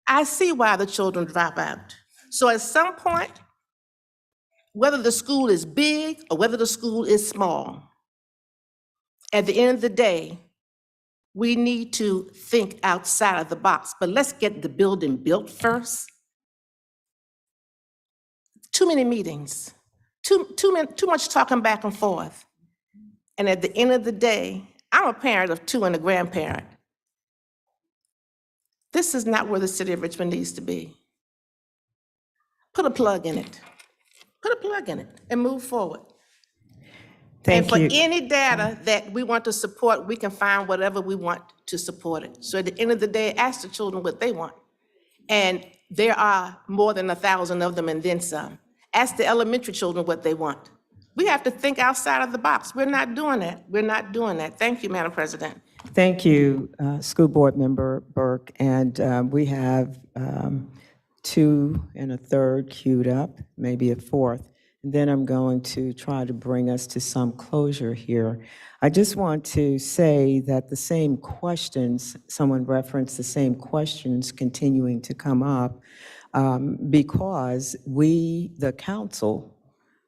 I see why the children drop out. So at some point, whether the school is big or whether the school is small, at the end of the day, we need to think outside of the box, but let's get the building built first. Too many meetings, too much talking back and forth. And at the end of the day, I'm a parent of two and a grandparent. This is not where the city of Richmond needs to be. Put a plug in it. Put a plug in it and move forward. Thank And you. for any data that we want to support, we can find whatever we want to support it. So at the end of the day, ask the children what they want. And there are more than 1,000 of them and then some. Ask the elementary children what they want. We have to think outside of the box. We're not doing that. We're not doing that. Thank you, Madam President. Thank you, School Board Member Burke. And we have 2 and a third queued up, maybe a fourth. And then I'm going to try to bring us to some closure here. I just want to say that the same questions, someone referenced the same questions continuing to come up because we, the council,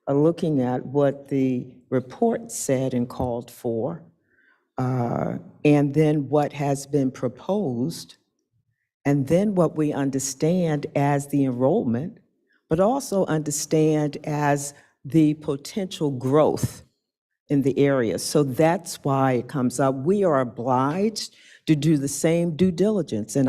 are looking at what the report said and called for, and then what has been proposed, and then what we understand as the enrollment, but also understand as the potential growth in the area. So that's why it comes up. We are obliged to do the same due diligence, and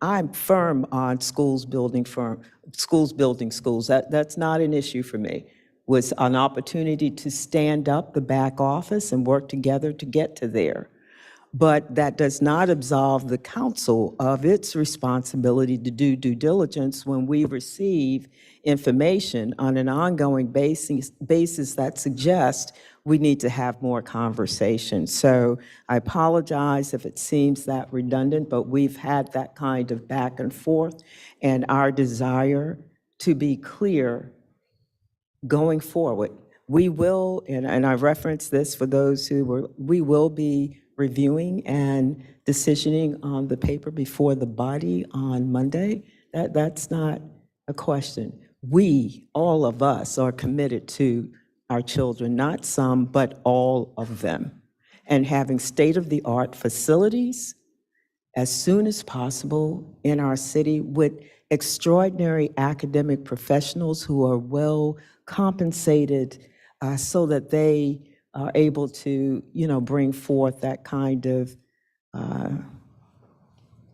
I'm firm on schools building schools. That's not an issue for me. Was an opportunity to stand up the back office and work together to get to there. But that does not absolve the council of its responsibility to do due diligence when we receive information on an ongoing basis that suggests we need to have more conversation. So I apologize if it seems that redundant, but we've had that kind of back and forth, and our desire to be clear going forward. We will, and I reference this for those we will be reviewing and decisioning on the paper before the body on Monday. That's not a question. We, all of us, are committed to our children, not some, but all of them, and having state-of-the-art facilities as soon as possible in our city with extraordinary academic professionals who are well compensated so that they are able to, bring forth that kind of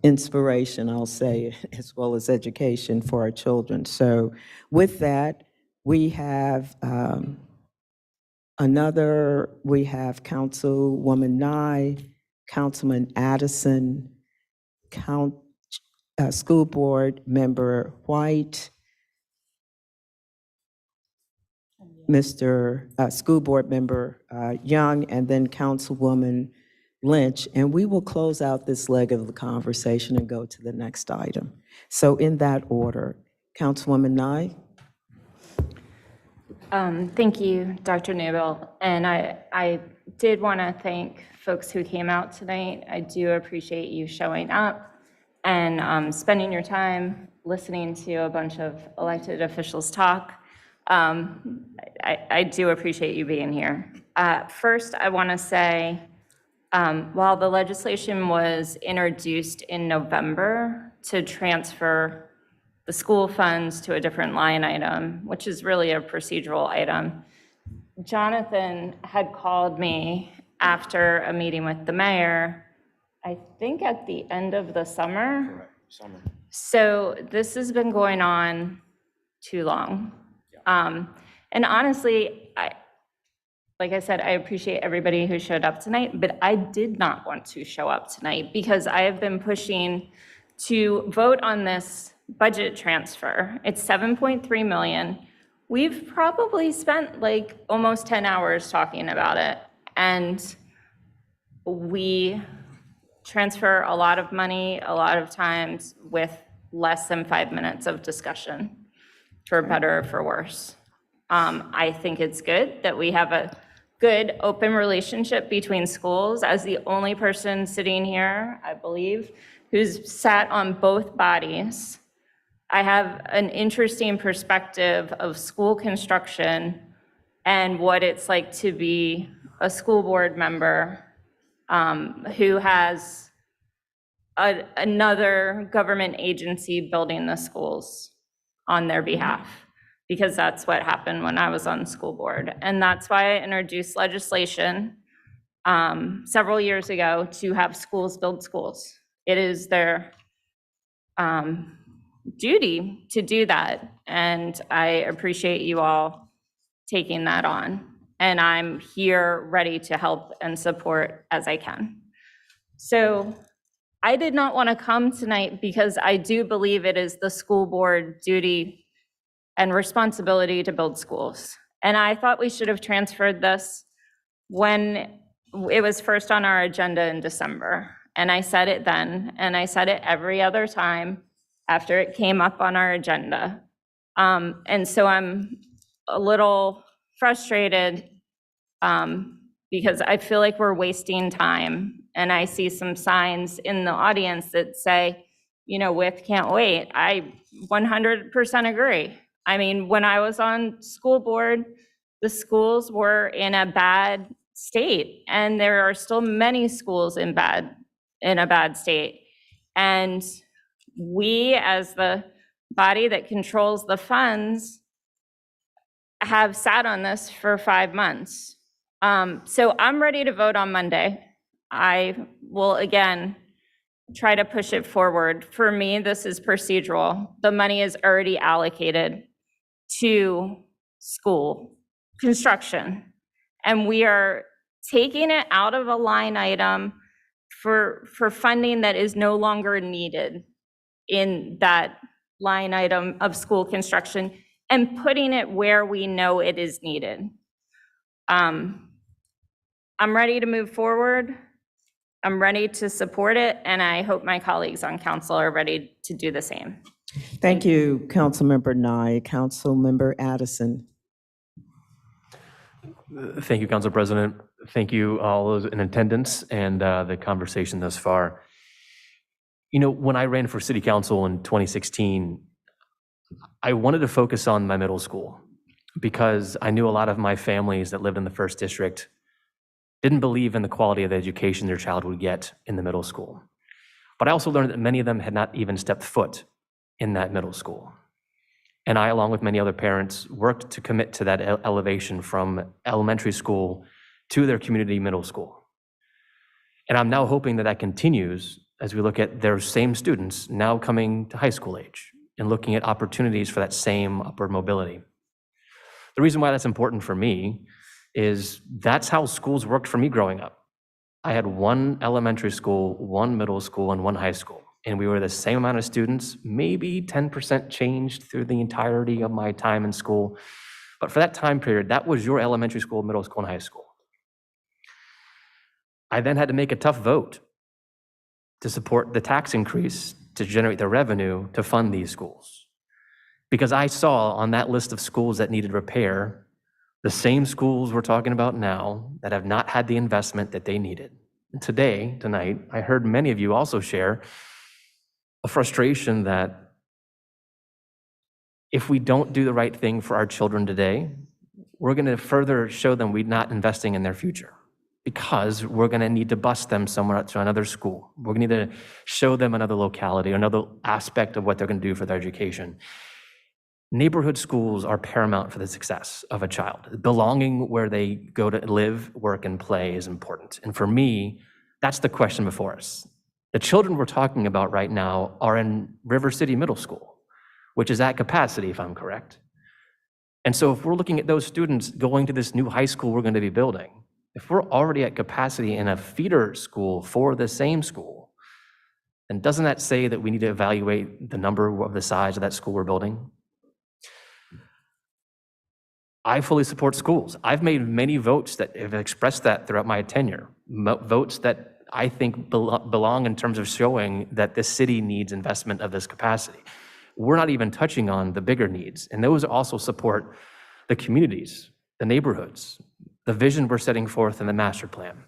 inspiration, I'll say, as well as education for our children. So with that, we have we have Councilwoman Nye, Councilman Addison, School Board Member White, Mr. School Board Member Young, and then Councilwoman Lynch, and we will close out this leg of the conversation and go to the next item. So in that order, Councilwoman Nye. Thank you, Dr. Newbill. And I did want to thank folks who came out tonight. I do appreciate you showing up and spending your time listening to a bunch of elected officials talk. I do appreciate you being here. First, I want to say, while the legislation was introduced in November to transfer the school funds to a different line item, which is really a procedural item, Jonathan had called me after a meeting with the mayor, I think at the end of the summer. Correct, summer. So this has been going on too long. And honestly, like I said, I appreciate everybody who showed up tonight, but I did not want to show up tonight because I have been pushing to vote on this budget transfer. It's $7.3 million. We've probably spent like almost 10 hours talking about it, and we transfer a lot of money a lot of times with less than 5 minutes of discussion, for better or for worse. I think it's good that we have a good open relationship between schools. As the only person sitting here, I believe, who's sat on both bodies, I have an interesting perspective of school construction and what it's like to be a school board member who has another government agency building the schools on their behalf, because that's what happened when I was on school board. And that's why I introduced legislation several years ago to have schools build schools. It is their duty to do that. And I appreciate you all taking that on. And I'm here ready to help and support as I can. So I did not want to come tonight because I do believe it is the school board duty and responsibility to build schools. And I thought we should have transferred this when it was first on our agenda in December. And I said it then, and I said it every other time after it came up on our agenda. And so I'm a little frustrated because I feel like we're wasting time. And I see some signs in the audience that say, you know, WITH can't wait. I 100% agree. I mean, when I was on school board, the schools were in a bad state, and there are still many schools in a bad state. And we, as the body that controls the funds, have sat on this for 5 months. So I'm ready to vote on Monday. I will, again, try to push it forward. For me, this is procedural. The money is already allocated to school construction, and we are taking it out of a line item for funding that is no longer needed in that line item of school construction and putting it where we know it is needed. I'm ready to move forward. I'm ready to support it, and I hope my colleagues on council are ready to do the same. Thank you, Councilmember Nye. Councilmember Addison. Thank you, Council President. Thank you all those in attendance and the conversation thus far. You know, when I ran for city council in 2016, I wanted to focus on my middle school because I knew a lot of my families that lived in the first district didn't believe in the quality of the education their child would get in the middle school. But I also learned that many of them had not even stepped foot in that middle school. And I, along with many other parents, worked to commit to that elevation from elementary school to their community middle school. And I'm now hoping that that continues as we look at their same students now coming to high school age and looking at opportunities for that same upward mobility. The reason why that's important for me is that's how schools worked for me growing up. I had one elementary school, one middle school, and one high school. And we were the same amount of students, maybe 10% changed through the entirety of my time in school. But for that time period, that was your elementary school, middle school, and high school. I then had to make a tough vote to support the tax increase to generate the revenue to fund these schools. Because I saw on that list of schools that needed repair, the same schools we're talking about now that have not had the investment that they needed. And tonight, I heard many of you also share a frustration that if we don't do the right thing for our children today, we're going to further show them we're not investing in their future because we're going to need to bus them somewhere to another school. We're going to need to show them another locality, another aspect of what they're going to do for their education. Neighborhood schools are paramount for the success of a child. Belonging where they go to live, work, and play is important. And for me, that's the question before us. The children we're talking about right now are in River City Middle School, which is at capacity, if I'm correct. And so if we're looking at those students going to this new high school we're going to be building, if we're already at capacity in a feeder school for the same school, then doesn't that say that we need to evaluate the number of the size of that school we're building? I fully support schools. I've made many votes that have expressed that throughout my tenure, votes that I think belong in terms of showing that this city needs investment of this capacity. We're not even touching on the bigger needs, and those also support the communities, the neighborhoods, the vision we're setting forth in the master plan.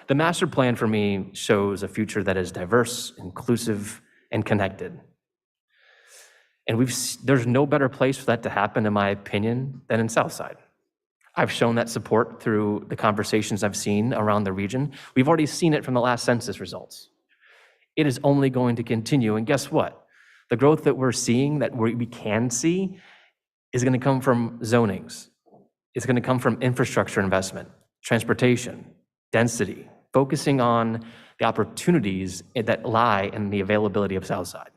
The master plan for me shows a future that is diverse, inclusive, and connected. And there's no better place for that to happen, in my opinion, than in Southside. I've shown that support through the conversations I've seen around the region. We've already seen it from the last census results. It is only going to continue, and guess what? The growth that we're seeing, that we can see, is going to come from zonings. It's going to come from infrastructure investment, transportation, density, focusing on the opportunities that lie in the availability of Southside.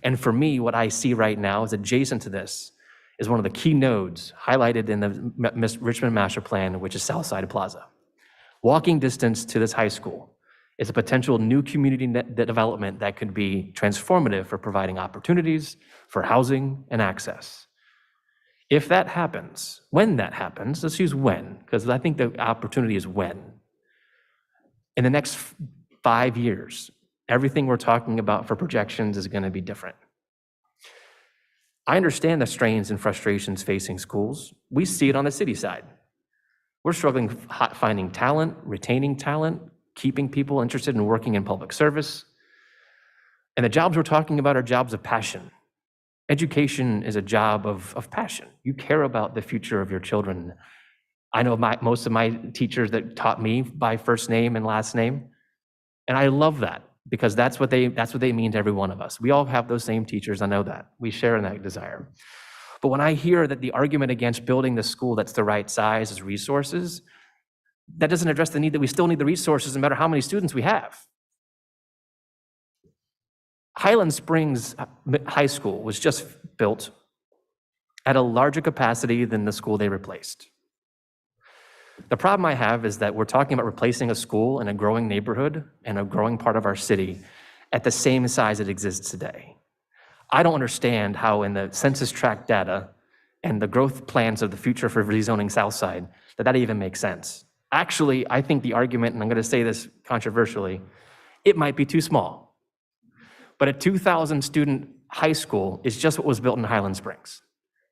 And for me, what I see right now is adjacent to this is one of the key nodes highlighted in the Richmond Master Plan, which is Southside Plaza. Walking distance to this high school is a potential new community development that could be transformative for providing opportunities for housing and access. If that happens, when that happens, let's use when, because I think the opportunity is when. In the next 5 years, everything we're talking about for projections is going to be different. I understand the strains and frustrations facing schools. We see it on the city side. We're struggling finding talent, retaining talent, keeping people interested in working in public service. And the jobs we're talking about are jobs of passion. Education is a job of passion. You care about the future of your children. I know most of my teachers that taught me by first name and last name, and I love that because that's what they mean to every one of us. We all have those same teachers, I know that. We share in that desire. But when I hear that the argument against building the school that's the right size is resources, that doesn't address the need that we still need the resources no matter how many students we have. Highland Springs High School was just built at a larger capacity than the school they replaced. The problem I have is that we're talking about replacing a school in a growing neighborhood and a growing part of our city at the same size it exists today. I don't understand how in the census tract data and the growth plans of the future for rezoning Southside, that even makes sense. Actually, I think the argument, and I'm going to say this controversially, it might be too small. But a 2,000 student high school is just what was built in Highland Springs.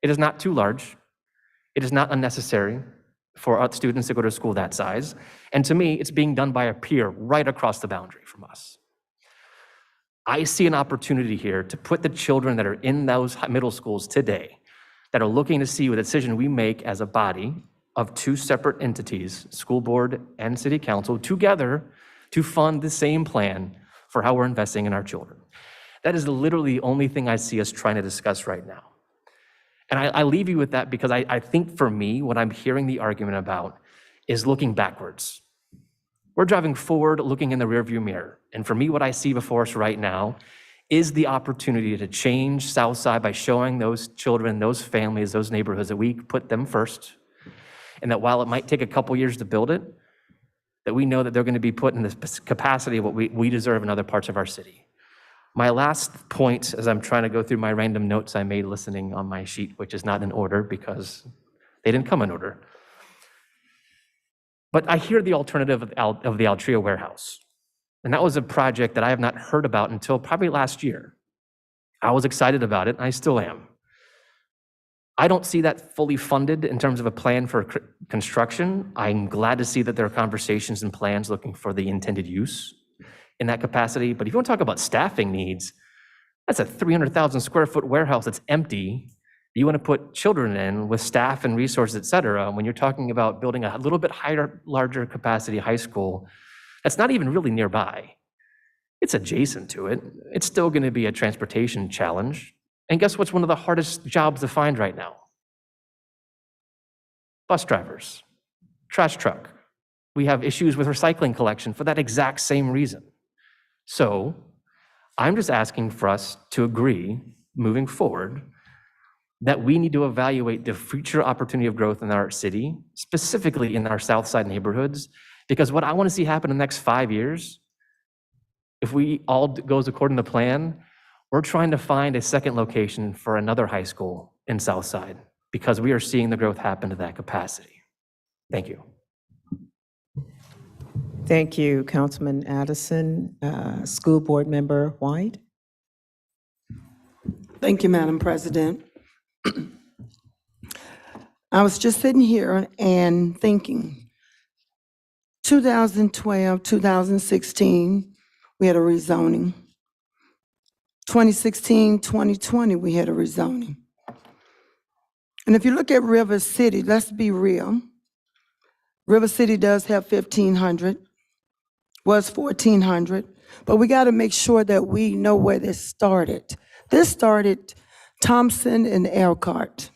It is not too large. It is not unnecessary for our students to go to school that size. And to me, it's being done by a peer right across the boundary from us. I see an opportunity here to put the children that are in those middle schools today, that are looking to see what decision we make as a body of two separate entities, school board and city council, together to fund the same plan for how we're investing in our children. That is literally the only thing I see us trying to discuss right now. And I leave you with that because I think for me, what I'm hearing the argument about is looking backwards. We're driving forward, looking in the rearview mirror. And for me, what I see before us right now is the opportunity to change Southside by showing those children, those families, those neighborhoods that we put them first. And that while it might take a couple years to build it, that we know that they're going to be put in the capacity of what we deserve in other parts of our city. My last point, as I'm trying to go through my random notes I made listening on my sheet, which is not in order because they didn't come in order. But I hear the alternative of the Altria warehouse. And that was a project that I have not heard about until probably last year. I was excited about it, and I still am. I don't see that fully funded in terms of a plan for construction. I'm glad to see that there are conversations and plans looking for the intended use in that capacity. But if you want to talk about staffing needs, that's a 300,000 square foot warehouse that's empty. You want to put children in with staff and resources, et cetera. When you're talking about building a little bit higher, larger capacity high school, that's not even really nearby. It's adjacent to it. It's still going to be a transportation challenge. And guess what's one of the hardest jobs to find right now? Bus drivers, trash truck. We have issues with recycling collection for that exact same reason. So I'm just asking for us to agree, moving forward, that we need to evaluate the future opportunity of growth in our city, specifically in our South Side neighborhoods, because what I want to see happen in the next 5 years, if we all goes according to plan, we're trying to find a second location for another high school in South Side because we are seeing the growth happen to that capacity. Thank you. Thank you, Councilman Addison. School Board Member White. Thank you, Madam President. I was just sitting here and thinking, 2012, 2016, we had a rezoning. 2016, 2020, we had a rezoning. And if you look at River City, let's be real. River City does have 1,500, was 1,400, but we got to make sure that we know where this started. This started Thompson and Elkhart.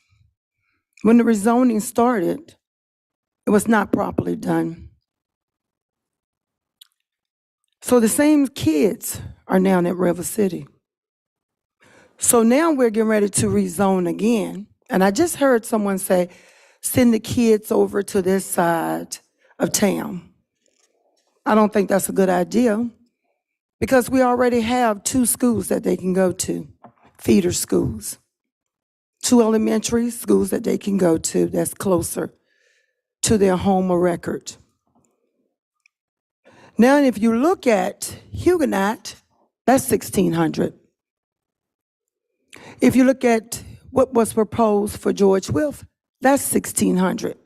When the rezoning started, it was not properly done. So the same kids are now at River City. So now we're getting ready to rezone again. And I just heard someone say, send the kids over to this side of town. I don't think that's a good idea because we already have 2 schools that they can go to, feeder schools. 2 elementary schools that they can go to that's closer to their home of record. Now, if you look at Huguenot, that's 1,600. If you look at what was proposed for George Wilf, that's 1,600.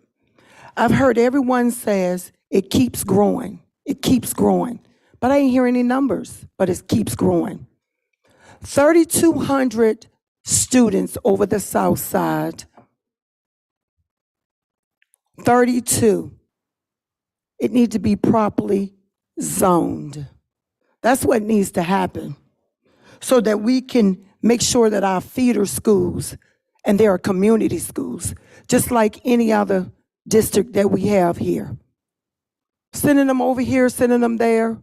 I've heard everyone says it keeps growing. It keeps growing. But I ain't hear any numbers, but it keeps growing. 3,200 students over the south side. 32. It needs to be properly zoned. That's what needs to happen so that we can make sure that our feeder schools, and they are community schools, just like any other district that we have here. Sending them over here, sending them there.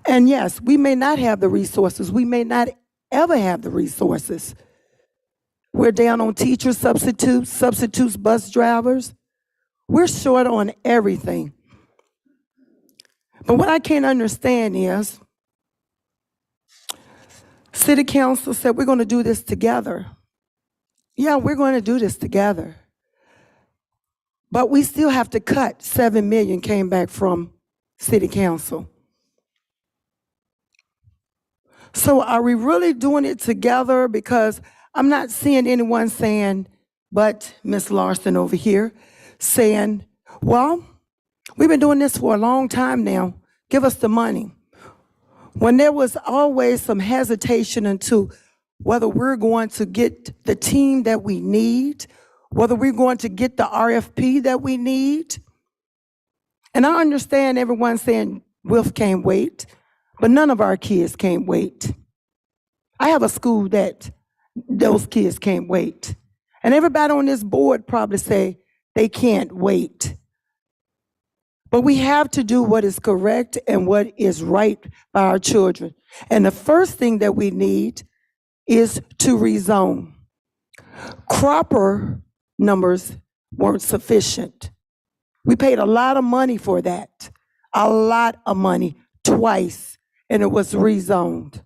And yes, we may not have the resources. We may not ever have the resources. We're down on teachers, substitutes, bus drivers. We're short on everything. But what I can't understand is, City Council said we're going to do this together. Yeah, we're going to do this together. But we still have to cut. 7 million came back from City Council. So are we really doing it together? Because I'm not seeing anyone saying, but Ms. Larson over here, saying, well, we've been doing this for a long time now. Give us the money. When there was always some hesitation into whether we're going to get the team that we need, whether we're going to get the RFP that we need. And I understand everyone saying Wilf can't wait, but none of our kids can't wait. I have a school that those kids can't wait. And everybody on this board probably say they can't wait. But we have to do what is correct and what is right by our children. And the first thing that we need is to rezone. Cropper numbers weren't sufficient. We paid a lot of money for that, a lot of money, twice, and it was rezoned.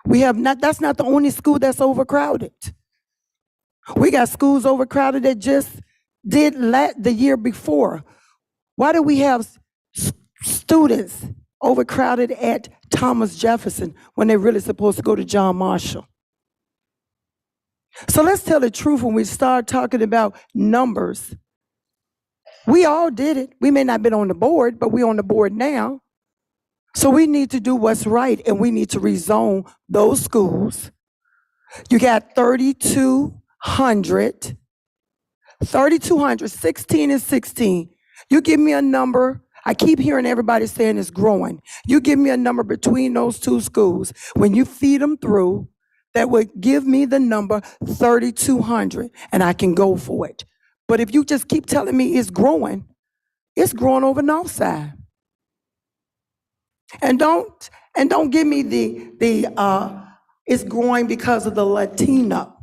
That's not the only school that's overcrowded. We got schools overcrowded that just did the year before. Why do we have students overcrowded at Thomas Jefferson when they're really supposed to go to John Marshall? So let's tell the truth when we start talking about numbers. We all did it. We may not have been on the board, but we're on the board now. So we need to do what's right, and we need to rezone those schools. You got 3,200, 16 and 16. You give me a number. I keep hearing everybody saying it's growing. You give me a number between those 2 schools. When you feed them through, that would give me the number 3,200, and I can go for it. But if you just keep telling me it's growing over north side. And don't give me the it's growing because of the Latino.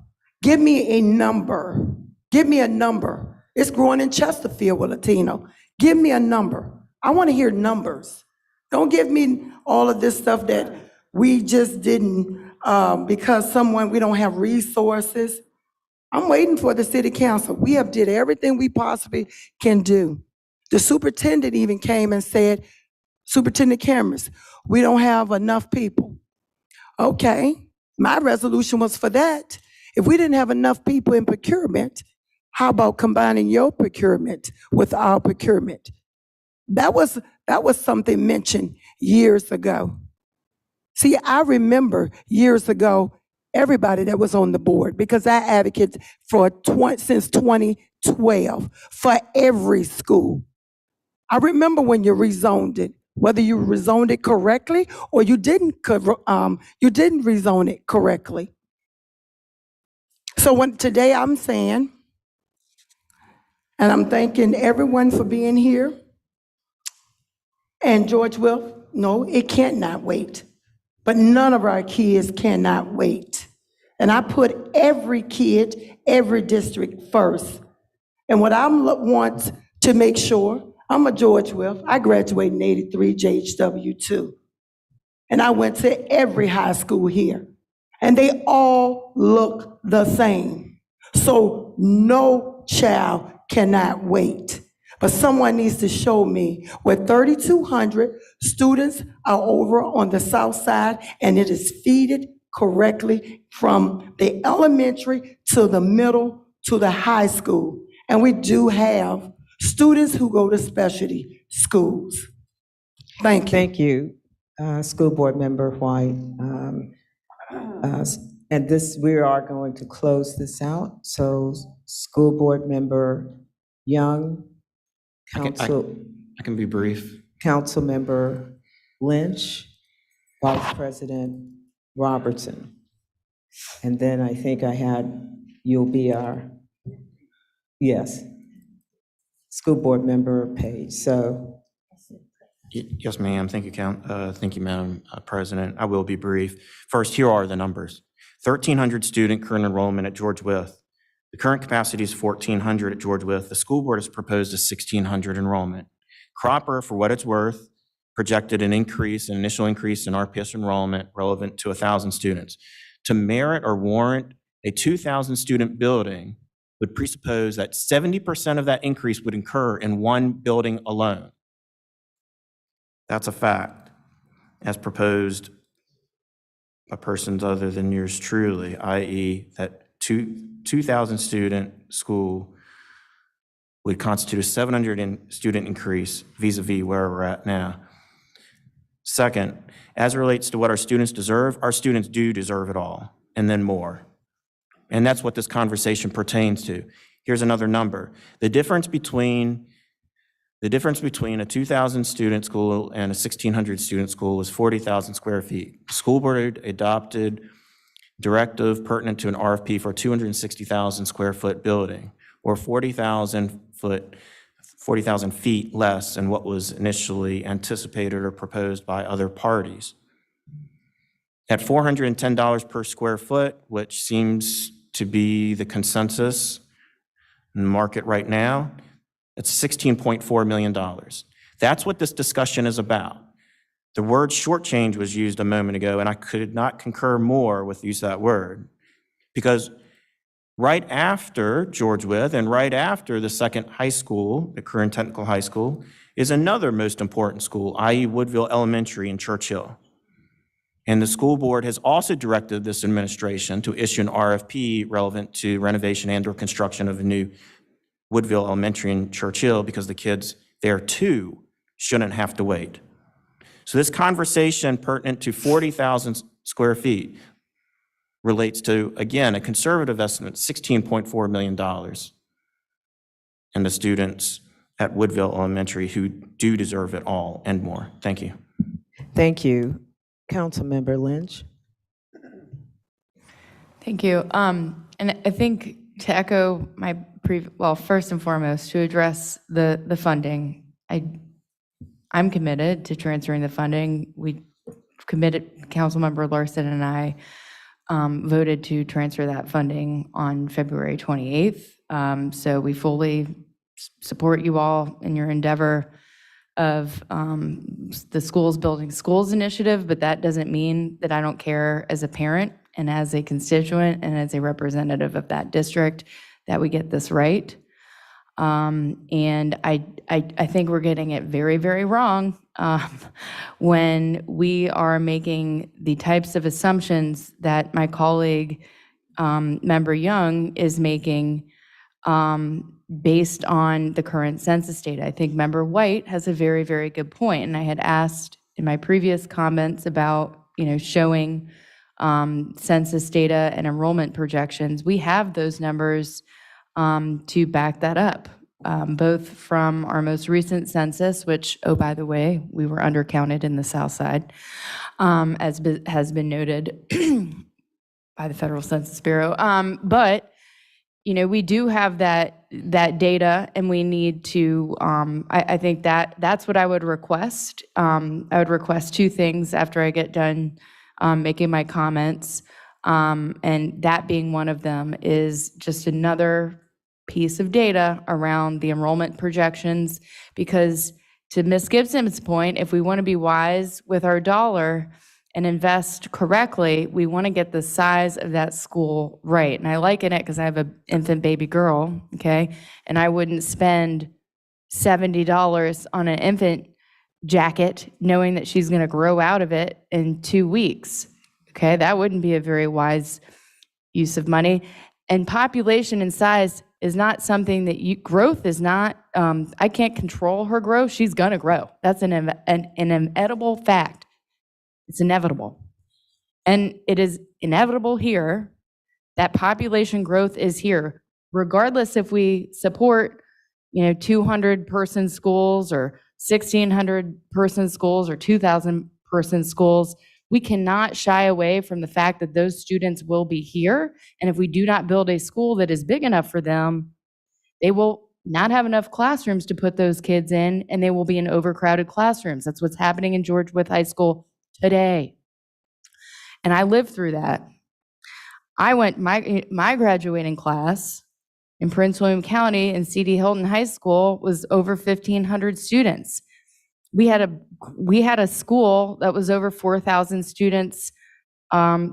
Give me a number. Give me a number. It's growing in Chesterfield with Latino. Give me a number. I want to hear numbers. Don't give me all of this stuff that we just didn't because we don't have resources. I'm waiting for the city council. We have did everything we possibly can do. The superintendent even came and said, Superintendent Cameras, we don't have enough people. Okay, my resolution was for that. If we didn't have enough people in procurement, how about combining your procurement with our procurement? That was something mentioned years ago. See, I remember years ago, everybody that was on the board, because I advocate since 2012 for every school. I remember when you rezoned it, whether you rezoned it correctly or you didn't rezone it correctly. So today I'm saying, and I'm thanking everyone for being here. And George Wilf, no, it can't not wait. but none of our kids cannot wait. And I put every kid, every district first. And what I want to make sure, I'm a George Wythe. I graduated in '83, JHW2. And I went to every high school here. And they all look the same. So no child cannot wait. But someone needs to show me where 3,200 students are over on the south side and it is feeded correctly from the elementary to the middle to the high school. And we do have students who go to specialty schools. Thank you. Thank you, School Board Member White. And we are going to close this out. So School Board Member Young, I can be brief. Council Member Lynch, Vice President Robertson. And then I think you'll be yes, School Board Member Page. So. Yes, ma'am. Thank you, Madam President. I will be brief. First, here are the numbers. 1,300 student current enrollment at George Wythe. The current capacity is 1,400 at George Wythe. The school board has proposed a 1,600 enrollment. Cropper, for what it's worth, projected an initial increase in RPS enrollment relevant to 1,000 students. To merit or warrant a 2,000 student building would presuppose that 70% of that increase would occur in one building alone. That's a fact, as proposed by persons other than yours truly, i.e. that 2,000 student school would constitute a 700 student increase vis-a-vis where we're at now. Second, as it relates to what our students deserve, our students do deserve it all, and then more. And that's what this conversation pertains to. Here's another number. The difference between a 2,000 student school and a 1,600 student school is 40,000 square feet. The school board adopted directive pertinent to an RFP for a 260,000 square foot building, or 40,000 feet less than what was initially anticipated or proposed by other parties. At $410 per square foot, which seems to be the consensus in the market right now, it's $16.4 million. That's what this discussion is about. The word shortchange was used a moment ago, and I could not concur more with the use of that word, because right after George Wythe and right after the second high school, the Career and Technical High School, is another most important school, i.e. Woodville Elementary in Churchill. And the school board has also directed this administration to issue an RFP relevant to renovation and/or construction of a new Woodville Elementary in Churchill, because the kids there too shouldn't have to wait. So this conversation pertinent to 40,000 square feet relates to, again, a conservative estimate, $16.4 million, and the students at Woodville Elementary who do deserve it all and more. Thank you. Thank you. Councilmember Lynch. Thank you. And I think to echo my first and foremost, to address the funding, I'm committed to transferring the funding. We committed, Councilmember Larson and I voted to transfer that funding on February 28th. So we fully support you all in your endeavor of the Schools Building Schools initiative, but that doesn't mean that I don't care as a parent and as a constituent and as a representative of that district that we get this right. And I think we're getting it very, very wrong when we are making the types of assumptions that my colleague, Member Young, is making based on the current census data. I think Member White has a very, very good point, and I had asked in my previous comments about, showing census data and enrollment projections. We have those numbers to back that up, both from our most recent census, which, oh, by the way, we were undercounted in the South Side, as has been noted by the Federal Census Bureau. But we do have that data, and we need to. I think that's what I would request. I would request two things after I get done making my comments. And that being one of them is just another piece of data around the enrollment projections, because to Ms. Gibson's point, if we want to be wise with our dollar and invest correctly, we want to get the size of that school right. And I liken it because I have an infant baby girl, okay? And I wouldn't spend $70 on an infant jacket knowing that she's going to grow out of it in 2 weeks, okay? That wouldn't be a very wise use of money. And population and size is not something that growth is not, I can't control her growth. She's going to grow. That's an inevitable fact. It's inevitable. And it is inevitable here that population growth is here, regardless if we support, 200-person schools or 1,600-person schools or 2,000-person schools. We cannot shy away from the fact that those students will be here. And if we do not build a school that is big enough for them, they will not have enough classrooms to put those kids in, and they will be in overcrowded classrooms. That's what's happening in George Wythe High School today. And I lived through that. I went, my graduating class in Prince William County in C.D. Hilton High School was over 1,500 students. We had a school that was over 4,000 students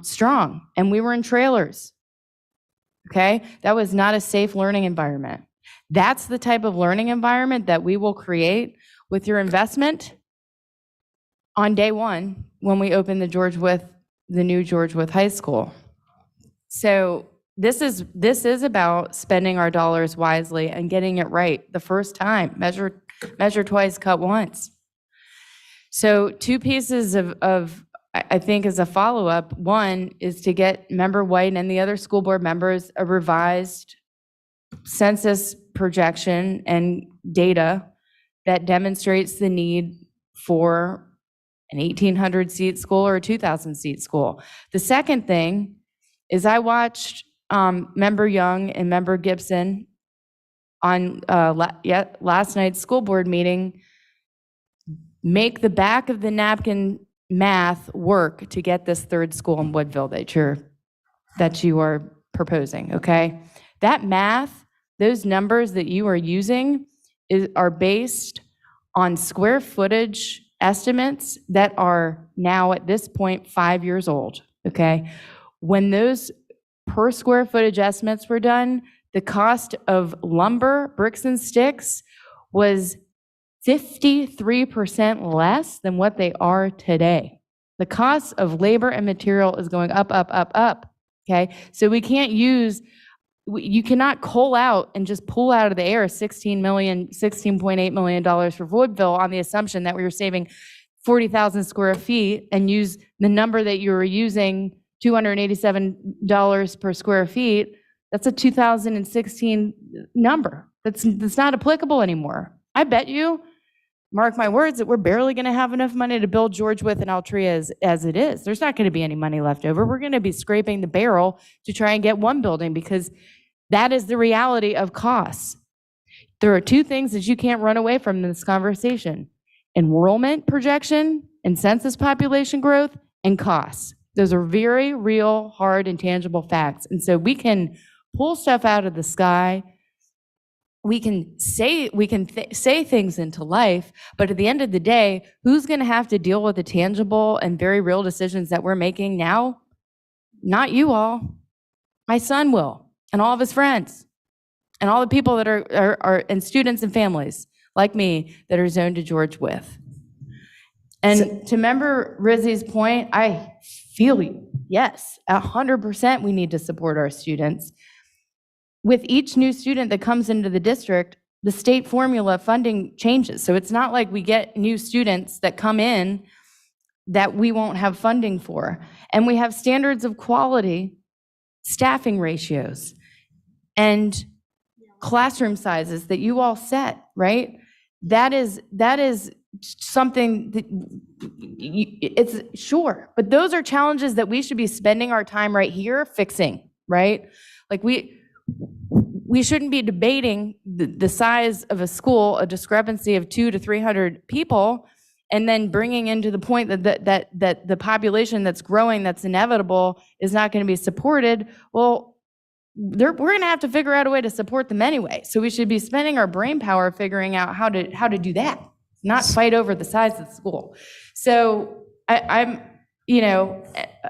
strong, and we were in trailers, okay? That was not a safe learning environment. That's the type of learning environment that we will create with your investment on day one when we open the new George Wythe High School. So this is about spending our dollars wisely and getting it right the first time. Measure twice, cut once. So 2 pieces of I think as a follow-up. One is to get Member White and the other school board members a revised census projection and data that demonstrates the need for an 1,800-seat school or a 2,000-seat school. The second thing is I watched Member Young and Member Gibson on last night's school board meeting make the back of the napkin math work to get this third school in Woodville that you are proposing, okay? That math, those numbers that you are using are based on square footage estimates that are now at this point 5 years old, okay? When those per square footage estimates were done, the cost of lumber, bricks and sticks was 53% less than what they are today. The cost of labor and material is going up, okay? So you cannot cull out and just pull out of the air $16.8 million for Woodville on the assumption that we were saving 40,000 square feet and use the number that you were using, $287 per square feet. That's a 2016 number. That's not applicable anymore. I bet you, mark my words, that we're barely going to have enough money to build George Wythe and Altria as it is. There's not going to be any money left over. We're going to be scraping the barrel to try and get one building because that is the reality of costs. There are 2 things that you can't run away from in this conversation: enrollment projection and census population growth and costs. Those are very real, hard, and tangible facts. And so we can pull stuff out of the sky. We can say things into life, but at the end of the day, who's going to have to deal with the tangible and very real decisions that we're making now? Not you all. My son will, and all of his friends, and all the people that are and students and families like me that are zoned to George Wythe. And to Member Rizzi's point, I feel you. Yes, 100% we need to support our students. With each new student that comes into the district, the state formula funding changes. So it's not like we get new students that come in that we won't have funding for. And we have standards of quality, staffing ratios, and classroom sizes that you all set, right? That is something that it's sure, but those are challenges that we should be spending our time right here fixing, right? Like we shouldn't be debating the size of a school, a discrepancy of 200 to 300 people, and then bringing into the point that the population that's growing, that's inevitable, is not going to be supported, well, we're going to have to figure out a way to support them anyway. So we should be spending our brain power figuring out how to do that, not fight over the size of the school. So I'm,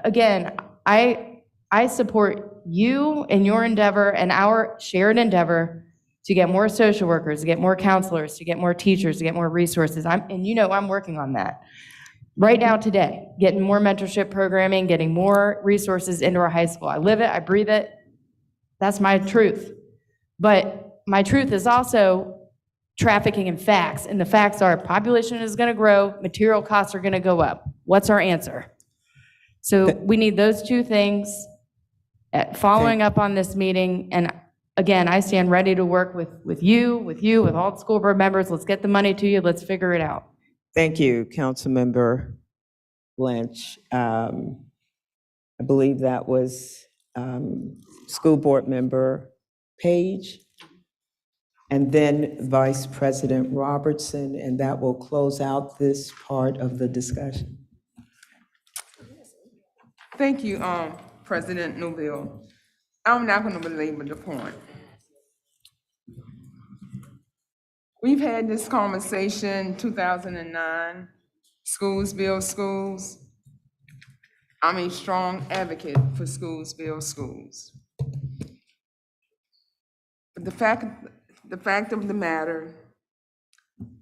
again, I support you and your endeavor and our shared endeavor to get more social workers, to get more counselors, to get more teachers, to get more resources. I'm working on that right now today, getting more mentorship programming, getting more resources into our high school. I live it, I breathe it. That's my truth. But my truth is also trafficking in facts, and the facts are population is going to grow, material costs are going to go up. What's our answer? So we need those two things. Following up on this meeting, and again, I stand ready to work with you, with all the school board members. Let's get the money to you. Let's figure it out. Thank you, Councilmember Blanche. I believe that was School Board Member Page, and then Vice President Robertson, and that will close out this part of the discussion. Thank you, President Newville. I'm not going to belabor the point. We've had this conversation 2009, schools build schools. I'm a strong advocate for schools build schools. But the fact of the matter,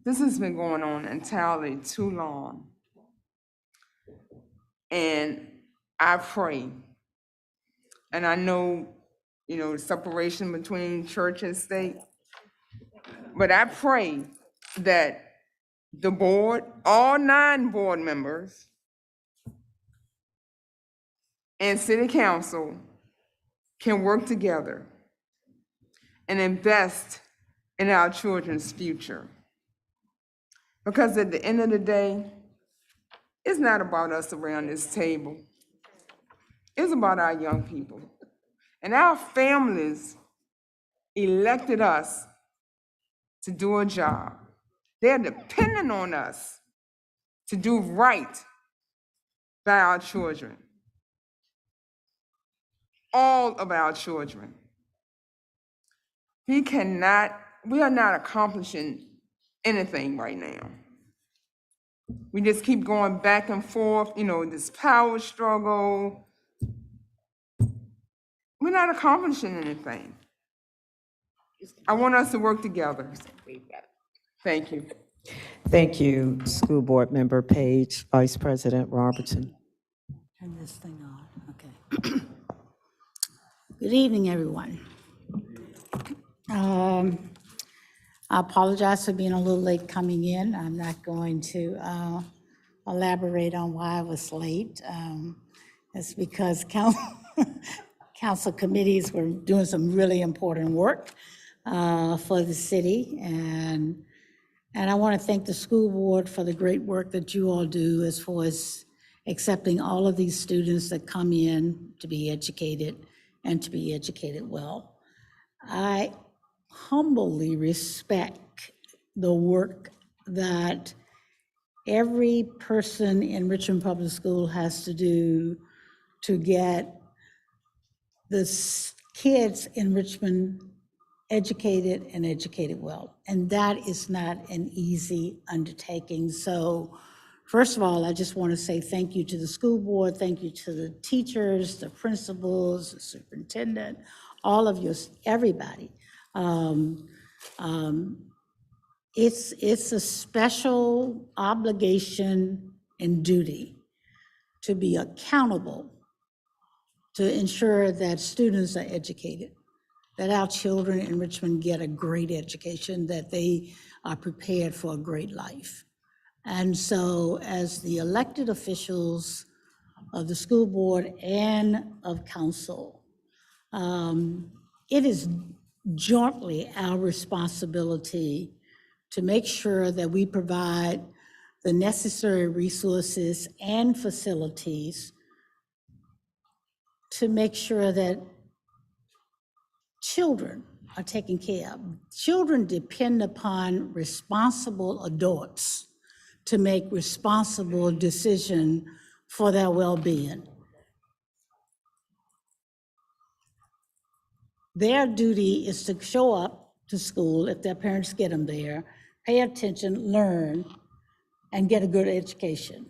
this has been going on entirely too long. And I pray, and I know, the separation between church and state, but I pray that the board, all 9 board members, and city council can work together and invest in our children's future. Because at the end of the day, it's not about us around this table. It's about our young people. And our families elected us to do a job. They're dependent on us to do right by our children. All of our children. We are not accomplishing anything right now. We just keep going back and forth, this power struggle. We're not accomplishing anything. I want us to work together. Thank you. Thank you, School Board Member Page, Vice President Robertson. Turn this thing on, okay. Good evening, everyone. I apologize for being a little late coming in. I'm not going to elaborate on why I was late. It's because council committees were doing some really important work for the city. And I want to thank the school board for the great work that you all do as far as accepting all of these students that come in to be educated and to be educated well. I humbly respect the work that every person in Richmond Public School has to do to get the kids in Richmond educated and educated well. And that is not an easy undertaking. So first of all, I just want to say thank you to the school board, thank you to the teachers, the principals, the superintendent, all of you, everybody. It's a special obligation and duty to be accountable to ensure that students are educated, that our children in Richmond get a great education, that they are prepared for a great life. And so as the elected officials of the school board and of council, it is jointly our responsibility to make sure that we provide the necessary resources and facilities to make sure that children are taken care of. Children depend upon responsible adults to make responsible decision for their well-being. Their duty is to show up to school if their parents get them there, pay attention, learn, and get a good education.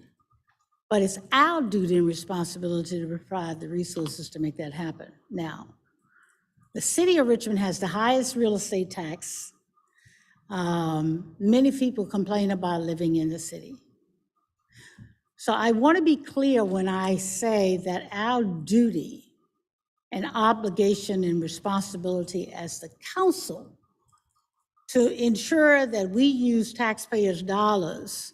But it's our duty and responsibility to provide the resources to make that happen. Now, the city of Richmond has the highest real estate tax. Many people complain about living in the city. So I want to be clear when I say that our duty and obligation and responsibility as the council to ensure that we use taxpayers' dollars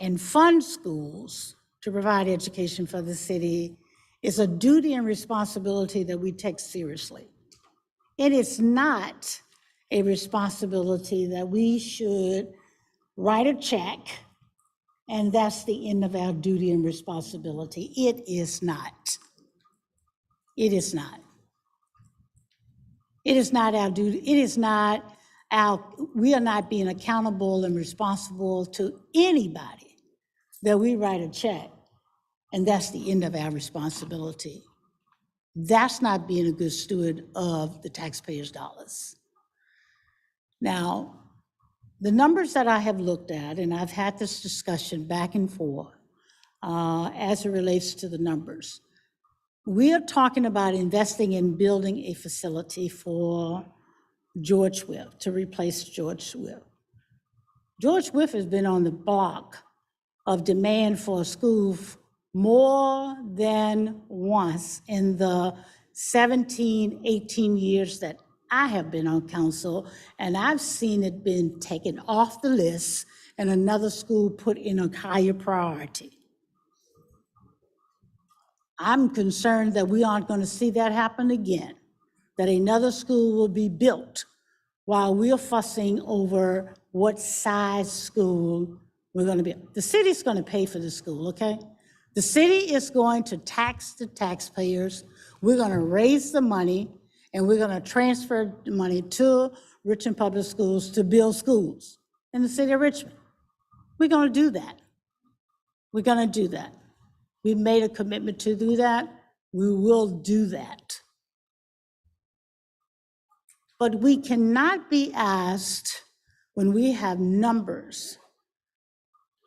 and fund schools to provide education for the city is a duty and responsibility that we take seriously. It is not a responsibility that we should write a check and that's the end of our duty and responsibility. It is not. It is not. It is not our duty. It is not our, we are not being accountable and responsible to anybody that we write a check and that's the end of our responsibility. That's not being a good steward of the taxpayers' dollars. Now, the numbers that I have looked at, and I've had this discussion back and forth as it relates to the numbers. We are talking about investing in building a facility for George Swift, to replace George Swift. George Swift has been on the block of demand for a school more than once in the 17, 18 years that I have been on council, and I've seen it been taken off the list and another school put in a higher priority. I'm concerned that we aren't going to see that happen again, that another school will be built while we're fussing over what size school we're going to be. The city's going to pay for the school, okay? The city is going to tax the taxpayers. We're going to raise the money, and we're going to transfer the money to Richmond Public Schools to build schools in the city of Richmond. We're going to do that. We're going to do that. We made a commitment to do that. We will do that. But we cannot be asked, when we have numbers,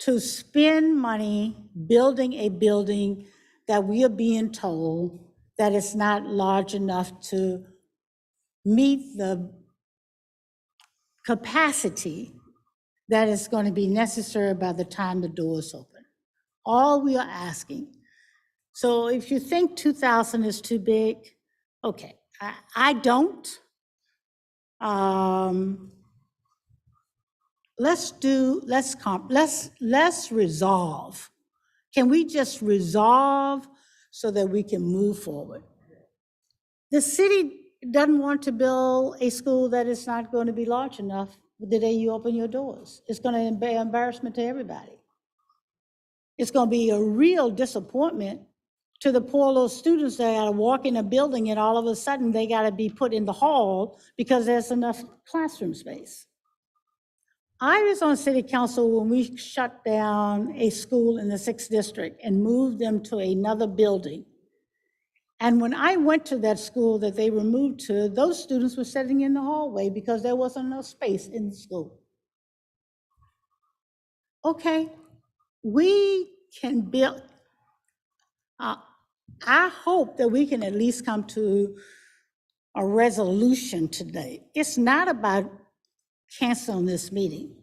to spend money building a building that we are being told that it's not large enough to meet the capacity that is going to be necessary by the time the doors open. All we are asking. So if you think 2,000 is too big, okay, I don't. Let's resolve. Can we just resolve so that we can move forward? The city doesn't want to build a school that is not going to be large enough the day you open your doors. It's going to be an embarrassment to everybody. It's going to be a real disappointment to the poor little students that got to walk in a building and all of a sudden they got to be put in the hall because there's enough classroom space. I was on city council when we shut down a school in the 6th district and moved them to another building. And when I went to that school that they were moved to, those students were sitting in the hallway because there wasn't enough space in the school. Okay, we can build. I hope that we can at least come to a resolution today. It's not about canceling this meeting.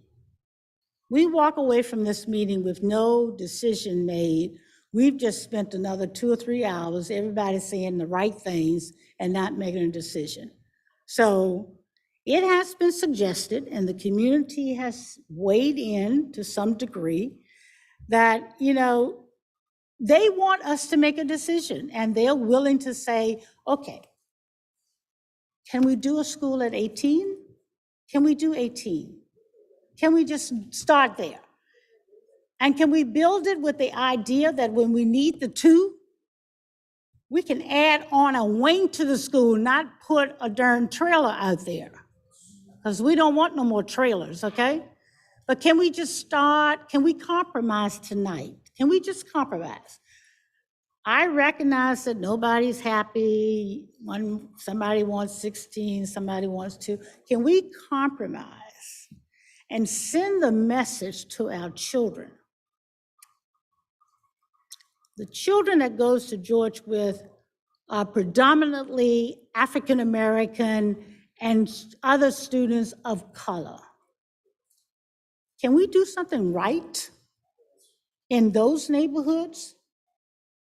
We walk away from this meeting with no decision made. We've just spent another 2 or 3 hours, everybody saying the right things and not making a decision. So it has been suggested, and the community has weighed in to some degree, that, you know, they want us to make a decision, and they're willing to say, okay, can we do a school at 18? Can we do 18? Can we just start there? And can we build it with the idea that when we need the 2, we can add on a wing to the school, not put a darn trailer out there, because we don't want no more trailers, okay? But can we just start, can we compromise tonight? Can we just compromise? I recognize that nobody's happy. Somebody wants 16, somebody wants 2. Can we compromise and send the message to our children? The children that goes to George with are predominantly African American and other students of color. Can we do something right in those neighborhoods?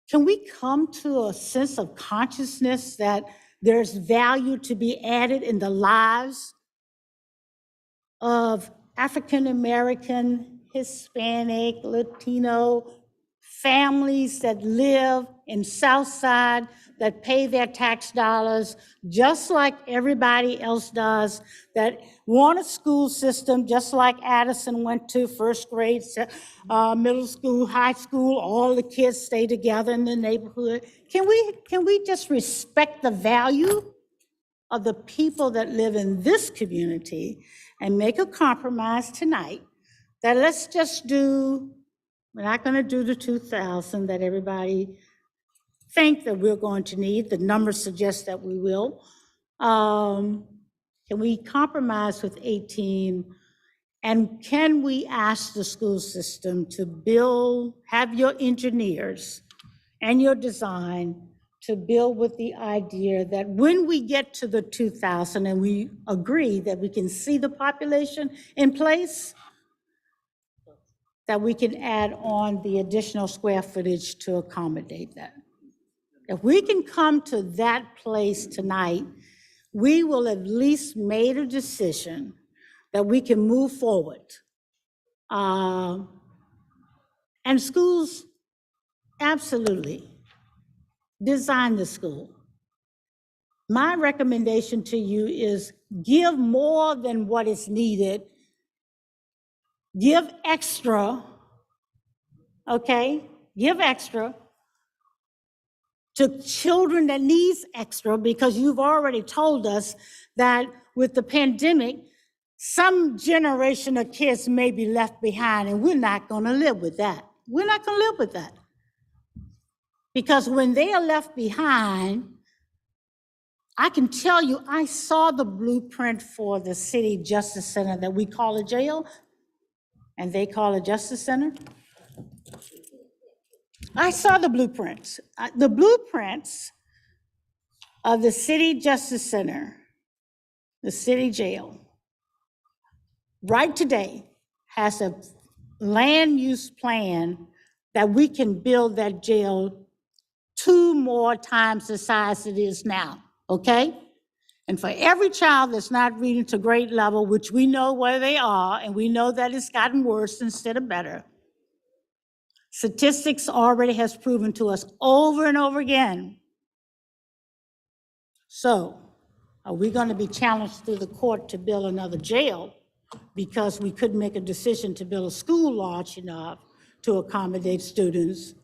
Can we come to a sense of consciousness that there's value to be added in the lives of African American, Hispanic, Latino families that live in Southside, that pay their tax dollars just like everybody else does, that want a school system just like Addison went to, first grade, middle school, high school, all the kids stay together in the neighborhood. Can we just respect the value of the people that live in this community and make a compromise tonight that let's just do, we're not going to do the 2,000 that everybody think that we're going to need. The numbers suggest that we will. Can we compromise with 18? And can we ask the school system to build, have your engineers and your design to build with the idea that when we get to the 2,000 and we agree that we can see the population in place, that we can add on the additional square footage to accommodate that. If we can come to that place tonight, we will at least made a decision that we can move forward. And schools, absolutely, design the school. My recommendation to you is give more than what is needed. Give extra, okay? Give extra to children that needs extra, because you've already told us that with the pandemic, some generation of kids may be left behind, and we're not gonna live with that. We're not gonna live with that. Because when they are left behind, I can tell you, I saw the blueprint for the City Justice Center that we call a jail, and they call a Justice Center. I saw the blueprints. The blueprints of the City Justice Center, the city jail, right today has a land use plan that we can build that jail 2 more times the size it is now, okay? And for every child that's not reading to grade level, which we know where they are, and we know that it's gotten worse instead of better, statistics already has proven to us over and over again. So, are we going to be challenged through the court to build another jail because we couldn't make a decision to build a school large enough to accommodate students?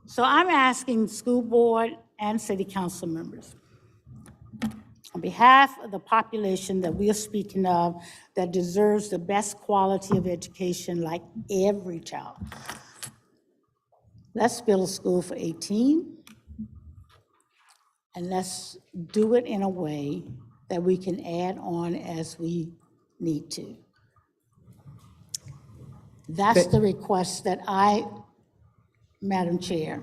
So I'm asking school board and city council members, on behalf of the population that we are speaking of that deserves the best quality of education like every child, let's build a school for 18, and let's do it in a way that we can add on as we need to. That's the request that Madam Chair,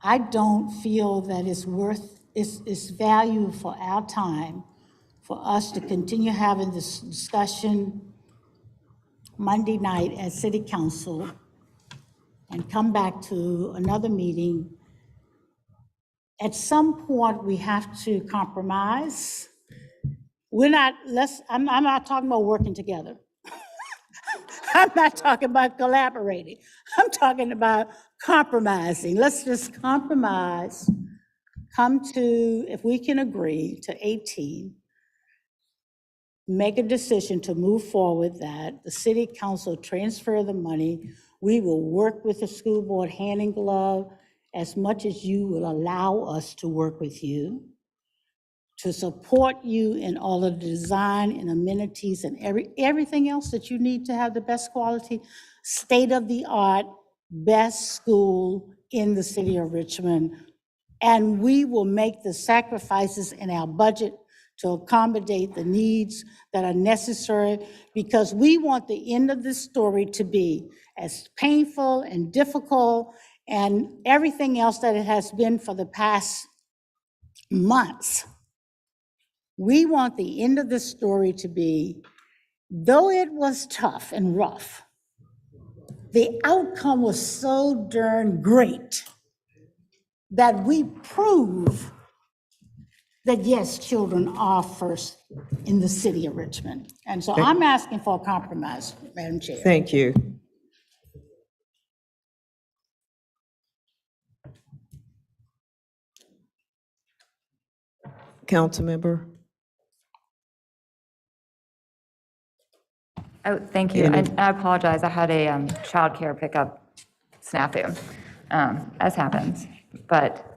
I don't feel that it's value for our time for us to continue having this discussion Monday night at City Council and come back to another meeting. At some point, we have to compromise. I'm not talking about working together. I'm not talking about collaborating. I'm talking about compromising. Let's just compromise, come to, if we can agree to 18, make a decision to move forward that the city council transfer the money. We will work with the school board hand in glove as much as you will allow us to work with you. to support you in all of the design and amenities and everything else that you need to have the best quality, state-of-the-art, best school in the city of Richmond. And we will make the sacrifices in our budget to accommodate the needs that are necessary, because we want the end of this story to be as painful and difficult and everything else that it has been for the past months. We want the end of this story to be, though it was tough and rough, the outcome was so darn great that we prove that yes, children are first in the city of Richmond. And so I'm asking for a compromise, Madam Chair. Thank you. Councilmember? Oh, thank you. And I apologize. I had a childcare pickup snafu, as happens. But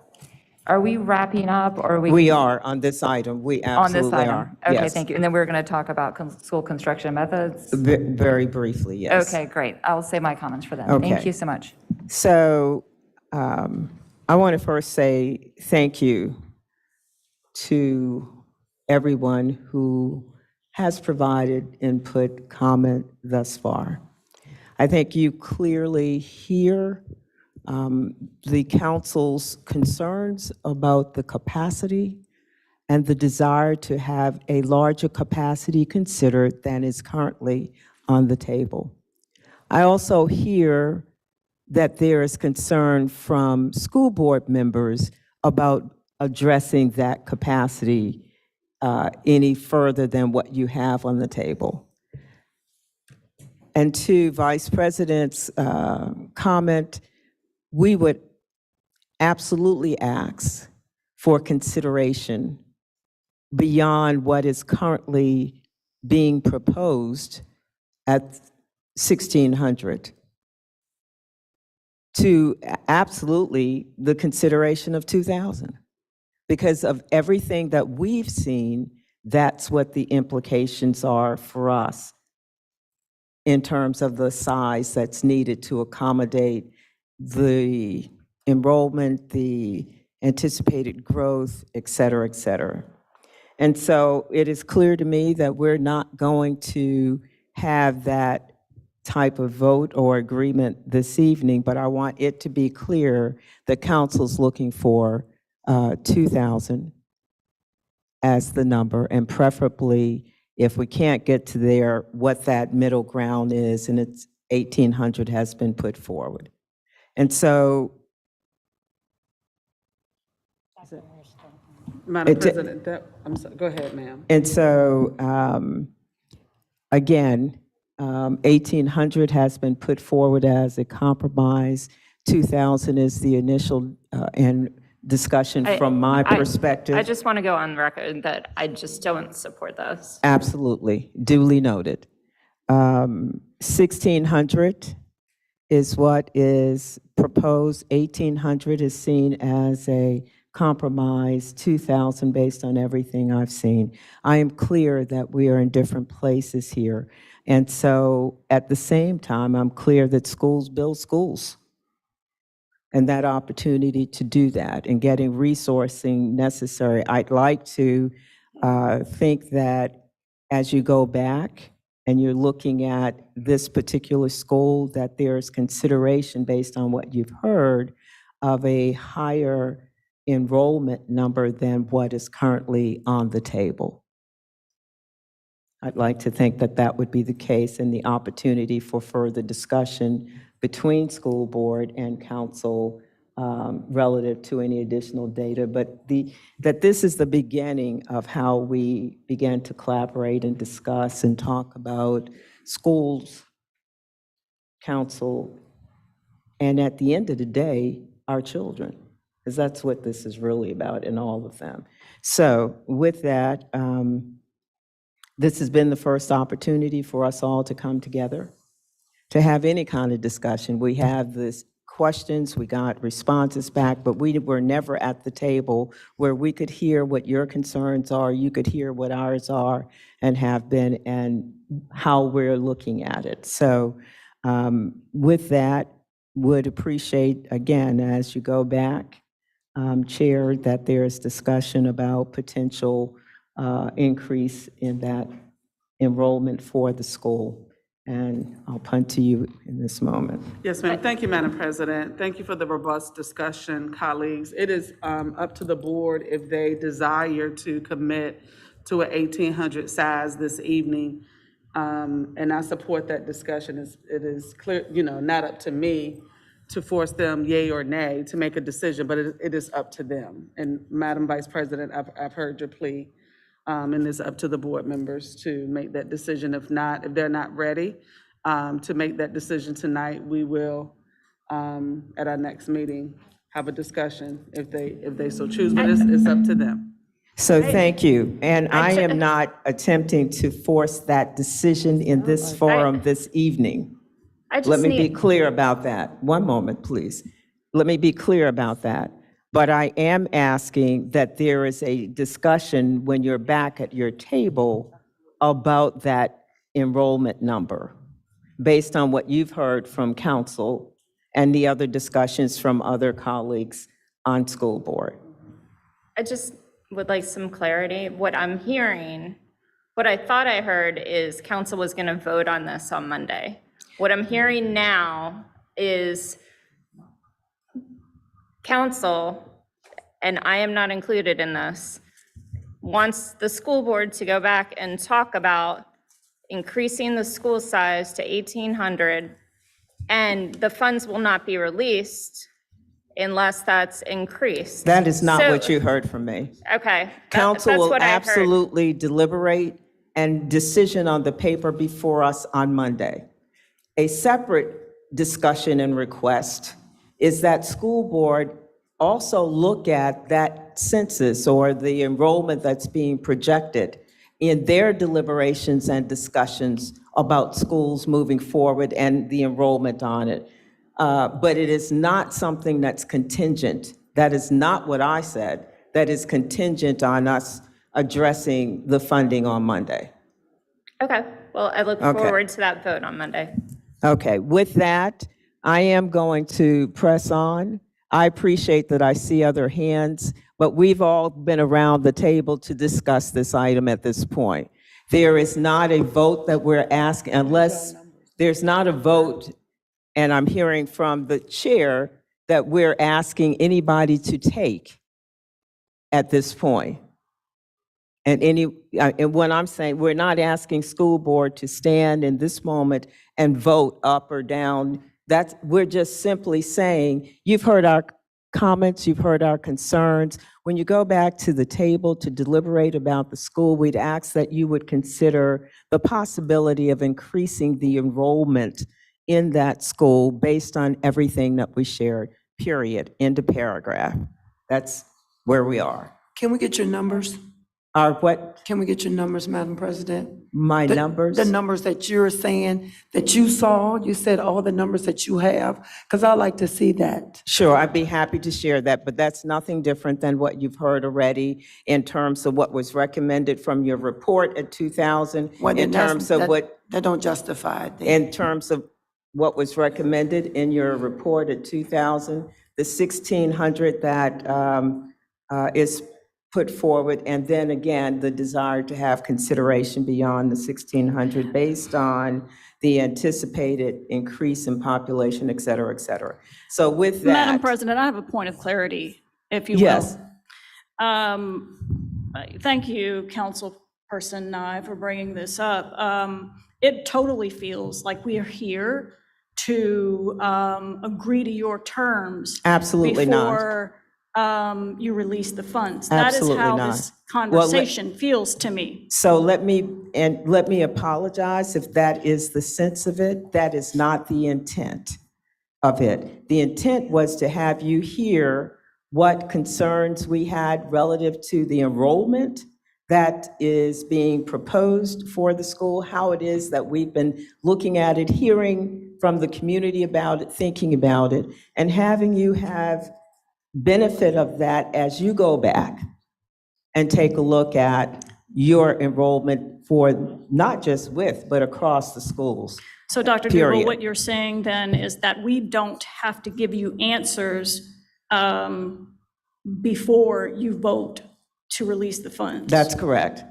are we wrapping up, or are we? We are on this item. We On this absolutely item? are. Okay, Yes. thank you. And then we're going to talk about school construction methods? Very briefly, yes. Okay, great. I'll save my comments for that. Okay. Thank you so much. So I want to first say thank you to everyone who has provided input, comment thus far. I think you clearly hear the council's concerns about the capacity and the desire to have a larger capacity considered than is currently on the table. I also hear that there is concern from school board members about addressing that capacity any further than what you have on the table. And to Vice President's comment, we would absolutely ask for consideration beyond what is currently being proposed at 1,600 to absolutely the consideration of 2,000. Because of everything that we've seen, that's what the implications are for us in terms of the size that's needed to accommodate the enrollment, the anticipated growth, et cetera, et cetera. And so it is clear to me that we're not going to have that type of vote or agreement this evening, but I want it to be clear that council's looking for 2,000 as the number, and preferably, if we can't get to there, what that middle ground is, and it's 1,800 has been put forward. And so, Madam President, I'm sorry, go ahead, ma'am. and so, again, 1,800 has been put forward as a compromise. 2,000 is the initial and discussion from my perspective. I just want to go on record that I just don't support this. Absolutely, duly noted. 1,600 is what is proposed. 1,800 is seen as a compromise. 2,000 based on everything I've seen. I am clear that we are in different places here. And so at the same time, I'm clear that schools build schools. And that opportunity to do that and getting resourcing necessary. I'd like to think that as you go back and you're looking at this particular school, that there's consideration based on what you've heard of a higher enrollment number than what is currently on the table. I'd like to think that that would be the case, and the opportunity for further discussion between school board and council relative to any additional data, but that this is the beginning of how we began to collaborate and discuss and talk about schools, council, and at the end of the day, our children, because that's what this is really about in all of them. So with that, this has been the first opportunity for us all to come together, to have any kind of discussion. We have this questions, we got responses back, but we were never at the table where we could hear what your concerns are, you could hear what ours are and have been, and how we're looking at it. So with that, would appreciate, again, as you go back, Chair, that there is discussion about potential increase in that enrollment for the school. And I'll punt to you in this moment. Yes, ma'am. Thank you, Madam President. Thank you for the robust discussion, colleagues. It is up to the board if they desire to commit to an 1,800 size this evening. And I support that discussion. It is clear, not up to me to force them yay or nay to make a decision, but it is up to them. And Madam Vice President, I've heard your plea. And it's up to the board members to make that decision. If they're not ready to make that decision tonight, we will, at our next meeting, have a discussion if they so choose, but it's up to them. So thank you. And I am not attempting to force that decision in this forum this evening. Let me be clear about that. One moment, please. Let me be clear about that. But I am asking that there is a discussion when you're back at your table about that enrollment number, based on what you've heard from council and the other discussions from other colleagues on school board. I just would like some clarity. What I'm hearing, what I thought I heard is council was going to vote on this on Monday. What I'm hearing now is council, and I am not included in this, wants the school board to go back and talk about increasing the school size to 1,800, and the funds will not be released unless that's increased. That is not what you heard from me. Okay. Council that's will what I heard. absolutely deliberate and decision on the paper before us on Monday. A separate discussion and request is that school board also look at that census or the enrollment that's being projected in their deliberations and discussions about schools moving forward and the enrollment on it. But it is not something that's contingent. That is not what I said. That is contingent on us addressing the funding on Monday. Okay, well, I look forward to that vote on Monday. Okay, with that, I am going to press on. I appreciate that I see other hands, but we've all been around the table to discuss this item at this point. There is not a vote that we're asking, unless there's not a vote, and I'm hearing from the chair that we're asking anybody to take at this point. And what I'm saying, we're not asking school board to stand in this moment and vote up or down. We're just simply saying, you've heard our comments, you've heard our concerns. When you go back to the table to deliberate about the school, we'd ask that you would consider the possibility of increasing the enrollment in that school based on everything that we shared, period, end of paragraph. That's where we are. Can we get your numbers? Our what? Can we get your numbers, Madam President? My numbers? The numbers that you're saying, that you saw, you said all the numbers that you have, because I'd like to see that. Sure, I'd be happy to share that, but that's nothing different than what you've heard already in terms of what was recommended from your report at 2000, in terms of what... That don't justify it. In terms of what was recommended in your report at 2000, the 1,600 that is put forward, and then again, the desire to have consideration beyond the 1,600 based on the anticipated increase in population, et cetera, et cetera. So with that... Madam President, I have a point of clarity, if you will. Yes. Thank you, Councilperson Nye, for bringing this up. It totally feels like we are here to agree to your terms. Absolutely not. Before you release the funds. Absolutely that is how not. this conversation feels to me. So let me apologize if that is the sense of it. That is not the intent of it. The intent was to have you hear what concerns we had relative to the enrollment that is being proposed for the school, how it is that we've been looking at it, hearing from the community about it, thinking about it, and having you have benefit of that as you go back and take a look at your enrollment for not just with, but across the schools. So Dr. Period. Dugel, what you're saying then is that we don't have to give you answers before you vote to release the funds? That's correct.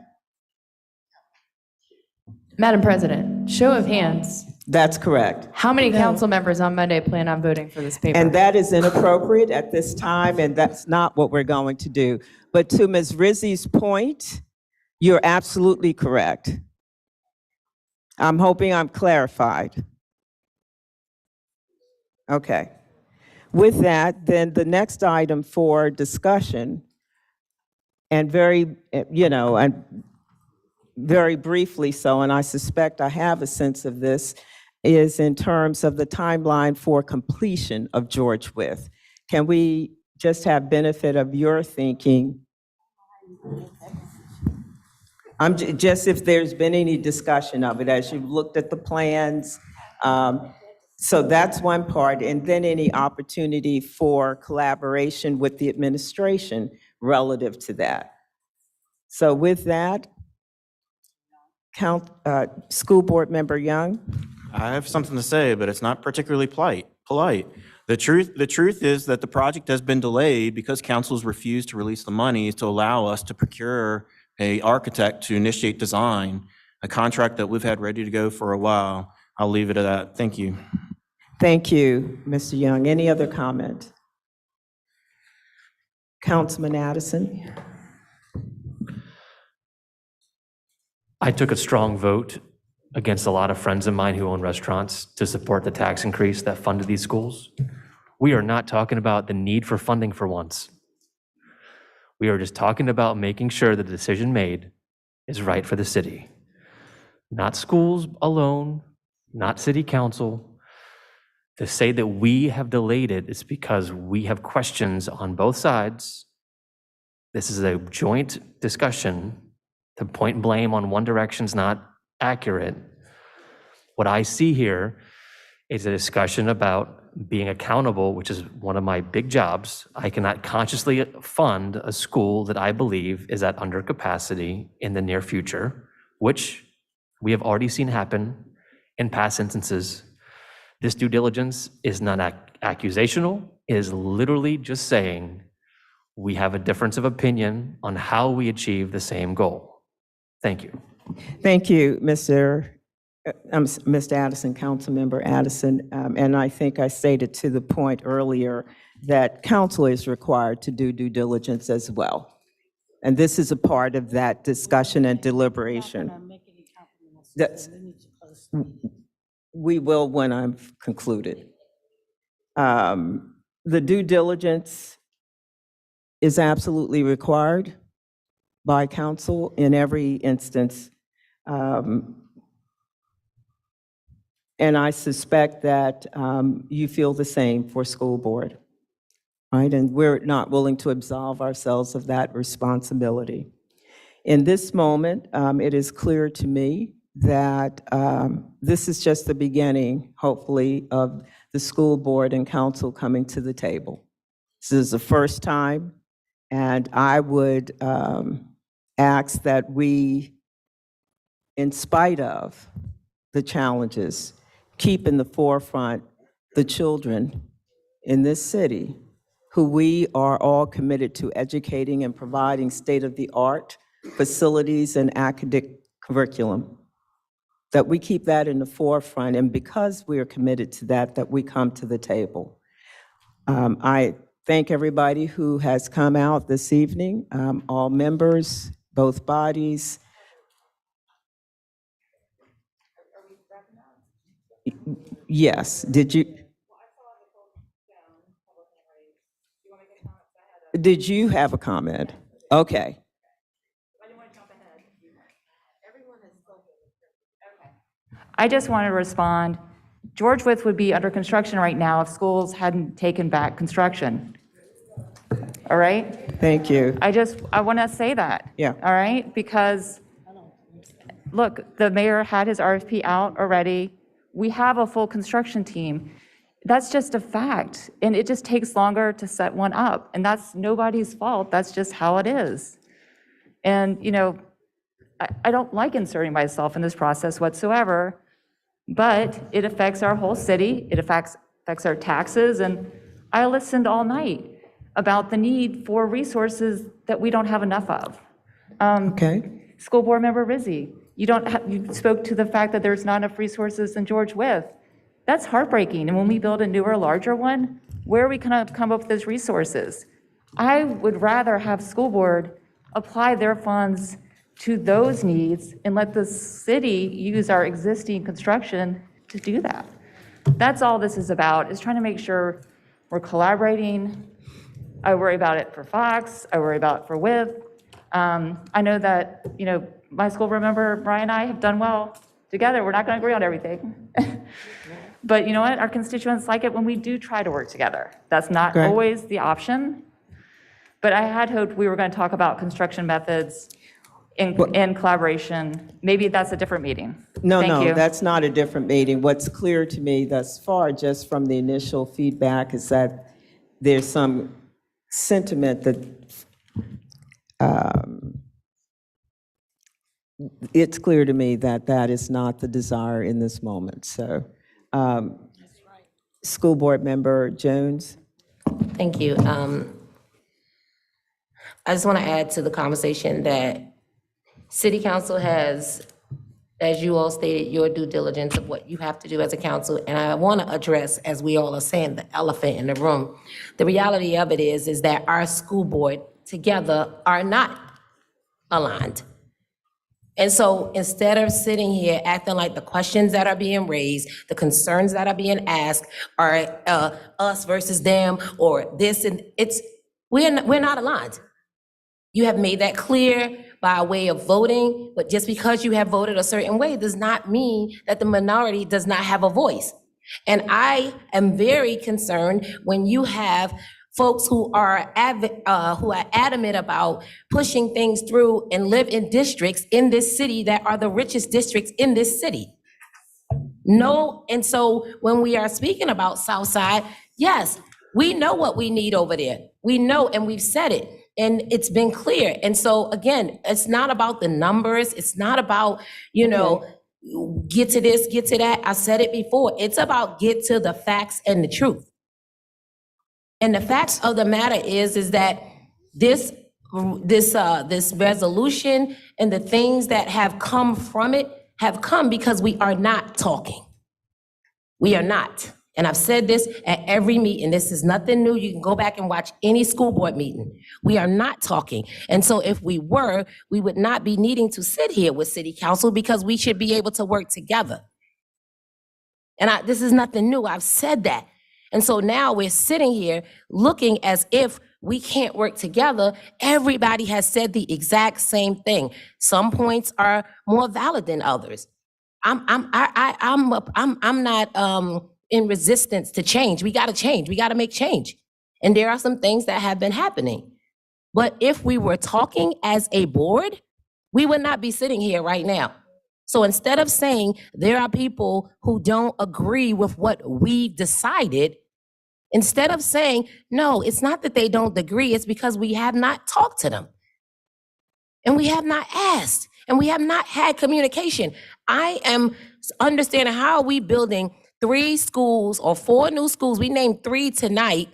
Madam President, show of hands. That's correct. How many council members on Monday plan on voting for this paper? And that is inappropriate at this time, and that's not what we're going to do. But to Ms. Rizzi's point, you're absolutely correct. I'm hoping I'm clarified. Okay. With that, then the next item for discussion, and very, and very briefly so, and I suspect I have a sense of this, is in terms of the timeline for completion of George Wythe. Can we just have benefit of your thinking? I'm just if there's been any discussion of it as you've looked at the plans. So that's one part, and then any opportunity for collaboration with the administration relative to that. So with that, School Board Member Young. I have something to say, but it's not particularly polite. The truth is that the project has been delayed because council's refused to release the money to allow us to procure an architect to initiate design, a contract that we've had ready to go for a while. I'll leave it at that. Thank you. Thank you, Mr. Young. Any other comment? Councilman Addison. I took a strong vote against a lot of friends of mine who own restaurants to support the tax increase that funded these schools. We are not talking about the need for funding for once. We are just talking about making sure the decision made is right for the city. Not schools alone, not city council. To say that we have delayed it is because we have questions on both sides. This is a joint discussion. To point blame on one direction is not accurate. What I see here is a discussion about being accountable, which is one of my big jobs. I cannot consciously fund a school that I believe is at under capacity in the near future, which we have already seen happen in past instances. This due diligence is not accusational. It is literally just saying we have a difference of opinion on how we achieve the same goal. Thank you. Thank you, Mr. Addison, Councilmember Addison. And I think I stated to the point earlier that council is required to do due diligence as well. And this is a part of that discussion and deliberation. We will when I've concluded. The due diligence is absolutely required by council in every instance. And I suspect that you feel the same for school board, right? And we're not willing to absolve ourselves of that responsibility. In this moment, it is clear to me that this is just the beginning, hopefully, of the school board and council coming to the table. This is the first time, and I would ask that we, in spite of the challenges, keep in the forefront the children in this city who we are all committed to educating and providing state-of-the-art facilities and academic curriculum, that we keep that in the forefront, and because we are committed to that, that we come to the table. I thank everybody who has come out this evening, all members, both bodies. Yes, did you have a comment? Okay. I just want to respond. George Wythe would be under construction right now if schools hadn't taken back construction. All right? Thank you. I want to say that. Yeah. All right? Because, look, the mayor had his RFP out already. we have a full construction team. That's just a fact, and it just takes longer to set one up, and that's nobody's fault. That's just how it is. And, I don't like inserting myself in this process whatsoever, but it affects our whole city, it affects our taxes, and I listened all night about the need for resources that we don't have enough of. Okay. School Board Member Rizzi, you spoke to the fact that there's not enough resources in George Wythe. That's heartbreaking, and when we build a newer, larger one, where are we gonna come up with those resources? I would rather have school board apply their funds to those needs and let the city use our existing construction to do that. That's all this is about, is trying to make sure we're collaborating. I worry about it for Fox, I worry about it for Wythe. I know that, my school board member, Brian and I have done well together. We're not gonna agree on everything. But you know what? Our constituents like it when we do try to work together. That's not Great. always the option. But I had hoped we were going to talk about construction methods in collaboration. Maybe that's a different meeting. No, Thank no, you. that's not a different meeting. What's clear to me thus far, just from the initial feedback, is that there's some sentiment that it's clear to me that that is not the desire in this moment. So, School Board Member Jones? Thank you. I just want to add to the conversation that City Council has, as you all stated, your due diligence of what you have to do as a council. And I want to address, as we all are saying, the elephant in the room. The reality of it is that our school board together are not aligned. And so instead of sitting here acting like the questions that are being raised, the concerns that are being asked are us versus them, or this, and we're not aligned. You have made that clear by way of voting, but just because you have voted a certain way does not mean that the minority does not have a voice. And I am very concerned when you have folks who are adamant about pushing things through and live in districts in this city that are the richest districts in this city. No, and so when we are speaking about Southside, yes, we know what we need over there. We know, and we've said it, and it's been clear. And so again, it's not about the numbers. It's not about, get to this, get to that. I said it before. It's about get to the facts and the truth. And the facts of the matter is that this resolution and the things that have come from it have come because we are not talking. We are not. And I've said this at every meeting. This is nothing new. You can go back and watch any school board meeting. We are not talking. And so if we were, we would not be needing to sit here with City Council because we should be able to work together. And this is nothing new. I've said that. And so now we're sitting here looking as if we can't work together. Everybody has said the exact same thing. Some points are more valid than others. I'm not in resistance to change. We got to change. We got to make change. And there are some things that have been happening. But if we were talking as a board, we would not be sitting here right now. So instead of saying there are people who don't agree with what we've decided, instead of saying, no, it's not that they don't agree, it's because we have not talked to them. And we have not asked, and we have not had communication. I am understanding, how are we building 3 schools or 4 new schools? We named 3 tonight,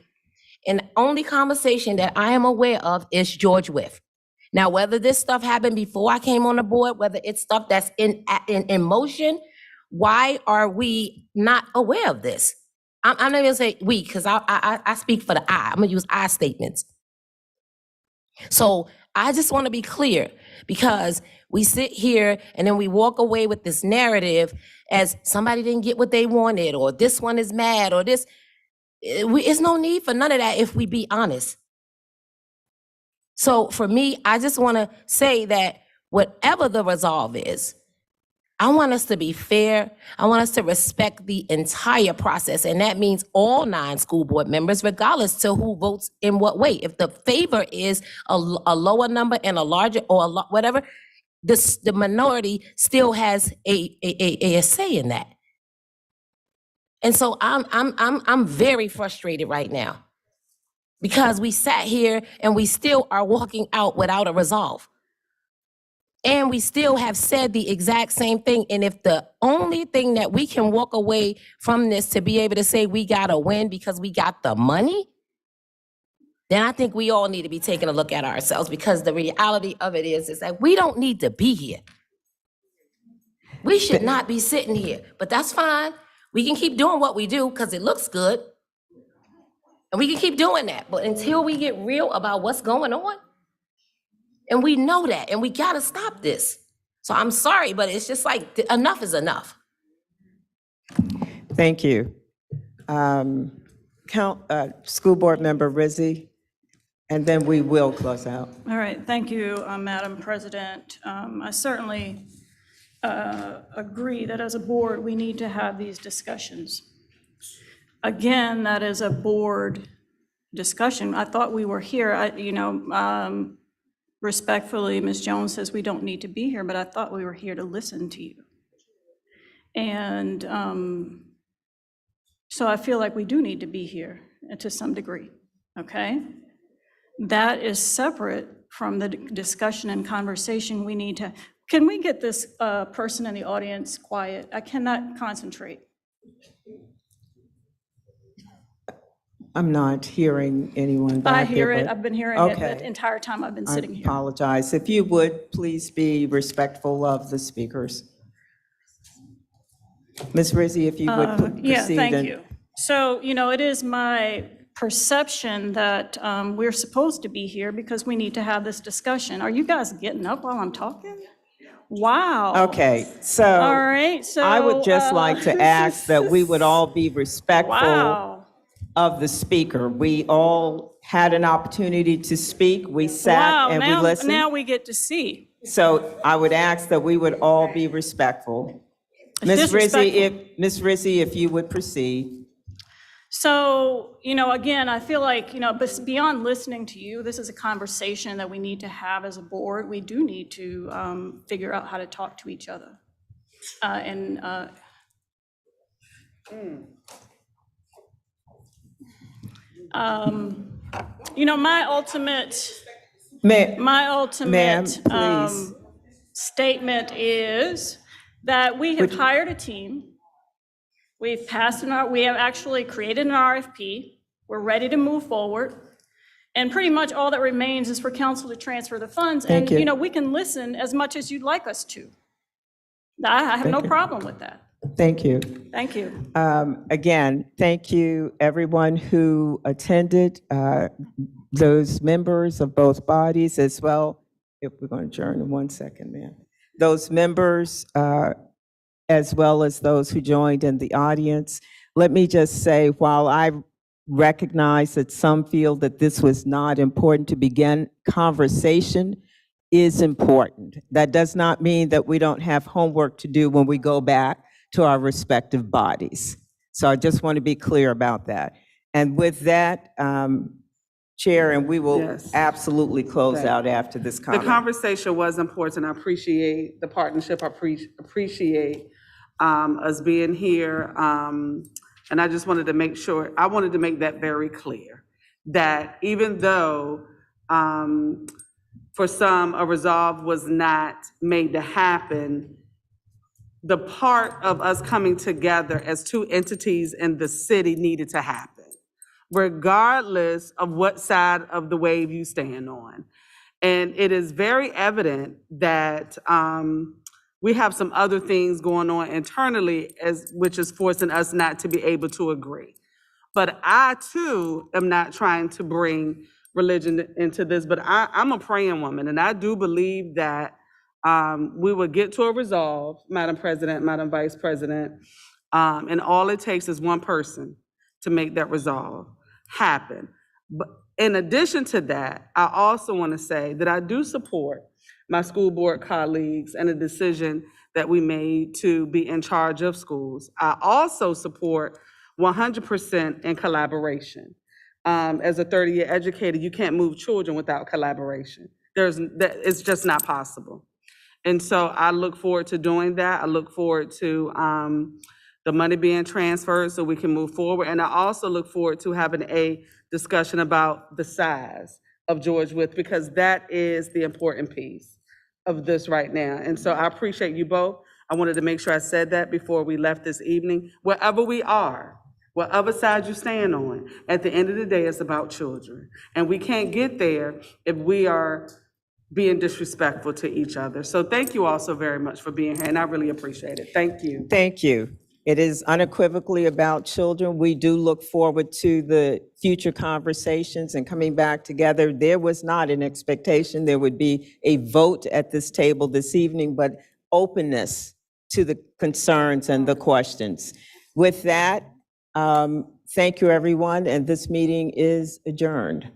and the only conversation that I am aware of is George Wythe. Now, whether this stuff happened before I came on the board, whether it's stuff that's in motion, why are we not aware of this? I'm not gonna say we, because I speak for the I. I'm gonna use I statements. So I just want to be clear, because we sit here and then we walk away with this narrative as somebody didn't get what they wanted, or this one is mad, or this. There's no need for none of that if we be honest. So for me, I just want to say that whatever the resolve is, I want us to be fair. I want us to respect the entire process. And that means all 9 school board members, regardless to who votes in what way. If the favor is a lower number and a larger, or whatever, the minority still has a say in that. And so I'm very frustrated right now because we sat here and we still are walking out without a resolve. And we still have said the exact same thing. And if the only thing that we can walk away from this to be able to say we got to win because we got the money, then I think we all need to be taking a look at ourselves, because the reality of it is that we don't need to be here. We should not be sitting here, but that's fine. We can keep doing what we do because it looks good. And we can keep doing that. But until we get real about what's going on, and we know that, and we gotta stop this. So I'm sorry, but it's just like, enough is enough. Thank you. School Board Member Rizzi, and then we will close out. All right, thank you, Madam President. I certainly agree that as a board, we need to have these discussions. Again, that is a board discussion. I thought we were here, respectfully, Ms. Jones says we don't need to be here, but I thought we were here to listen to you. And so I feel like we do need to be here to some degree, okay? That is separate from the discussion and conversation we need to. Can we get this person in the audience quiet? I cannot concentrate. I'm not hearing anyone back I hear there, it. but- I've been hearing it the entire time I've been sitting I here. apologize. If you would, please be respectful of the speakers. Ms. Rizzi, if you would proceed. Yeah, thank and- you. So, it is my perception that we're supposed to be here because we need to have this discussion. Are you guys getting up while I'm talking? Wow. Okay, so. All right, so. I would just like to ask that we would all be respectful Wow. of the speaker. We all had an opportunity to speak. We sat Wow, and we now listened. we get to see. So I would ask that we would all be respectful. Ms. Rizzi, if you would proceed. So, again, I feel like, but beyond listening to you, this is a conversation that we need to have as a board. We do need to figure out how to talk to each other. My ultimate please. statement is that we have hired a team. We have actually created an RFP. We're ready to move forward. And pretty much all that remains is for council to transfer the funds. Thank you. And, we can listen as much as you'd like us to. I have no problem with that. Thank you. Thank you. Again, thank you, everyone who attended, those members of both bodies as well. If we're going to adjourn in 1 second, ma'am. Those members, as well as those who joined in the audience. Let me just say, while I recognize that some feel that this was not important to begin, conversation is important. That does not mean that we don't have homework to do when we go back to our respective bodies. So I just want to be clear about that. And with that, Chair, and we will Yes. absolutely close Right. out after this The comment. conversation was important. I appreciate the partnership. I appreciate us being here. And I just wanted to make sure, I wanted to make that very clear, that even though for some, a resolve was not made to happen, the part of us coming together as two entities in the city needed to happen, regardless of what side of the wave you stand on. And it is very evident that we have some other things going on internally, which is forcing us not to be able to agree. But I too am not trying to bring religion into this, but I'm a praying woman, and I do believe that we will get to a resolve, Madam President, Madam Vice President, and all it takes is one person to make that resolve happen. But in addition to that, I also want to say that I do support my school board colleagues and the decision that we made to be in charge of schools. I also support 100% in collaboration. As a 30-year educator, you can't move children without collaboration. It's just not possible. And so I look forward to doing that. I look forward to the money being transferred so we can move forward. And I also look forward to having a discussion about the size of George Wythe, because that is the important piece of this right now. And so I appreciate you both. I wanted to make sure I said that before we left this evening. Wherever we are, whatever side you stand on, at the end of the day, it's about children. And we can't get there if we are being disrespectful to each other. So thank you all so very much for being here, and I really appreciate it. Thank you. Thank you. It is unequivocally about children. We do look forward to the future conversations and coming back together. There was not an expectation there would be a vote at this table this evening, but openness to the concerns and the questions. With that, thank you, everyone, and this meeting is adjourned.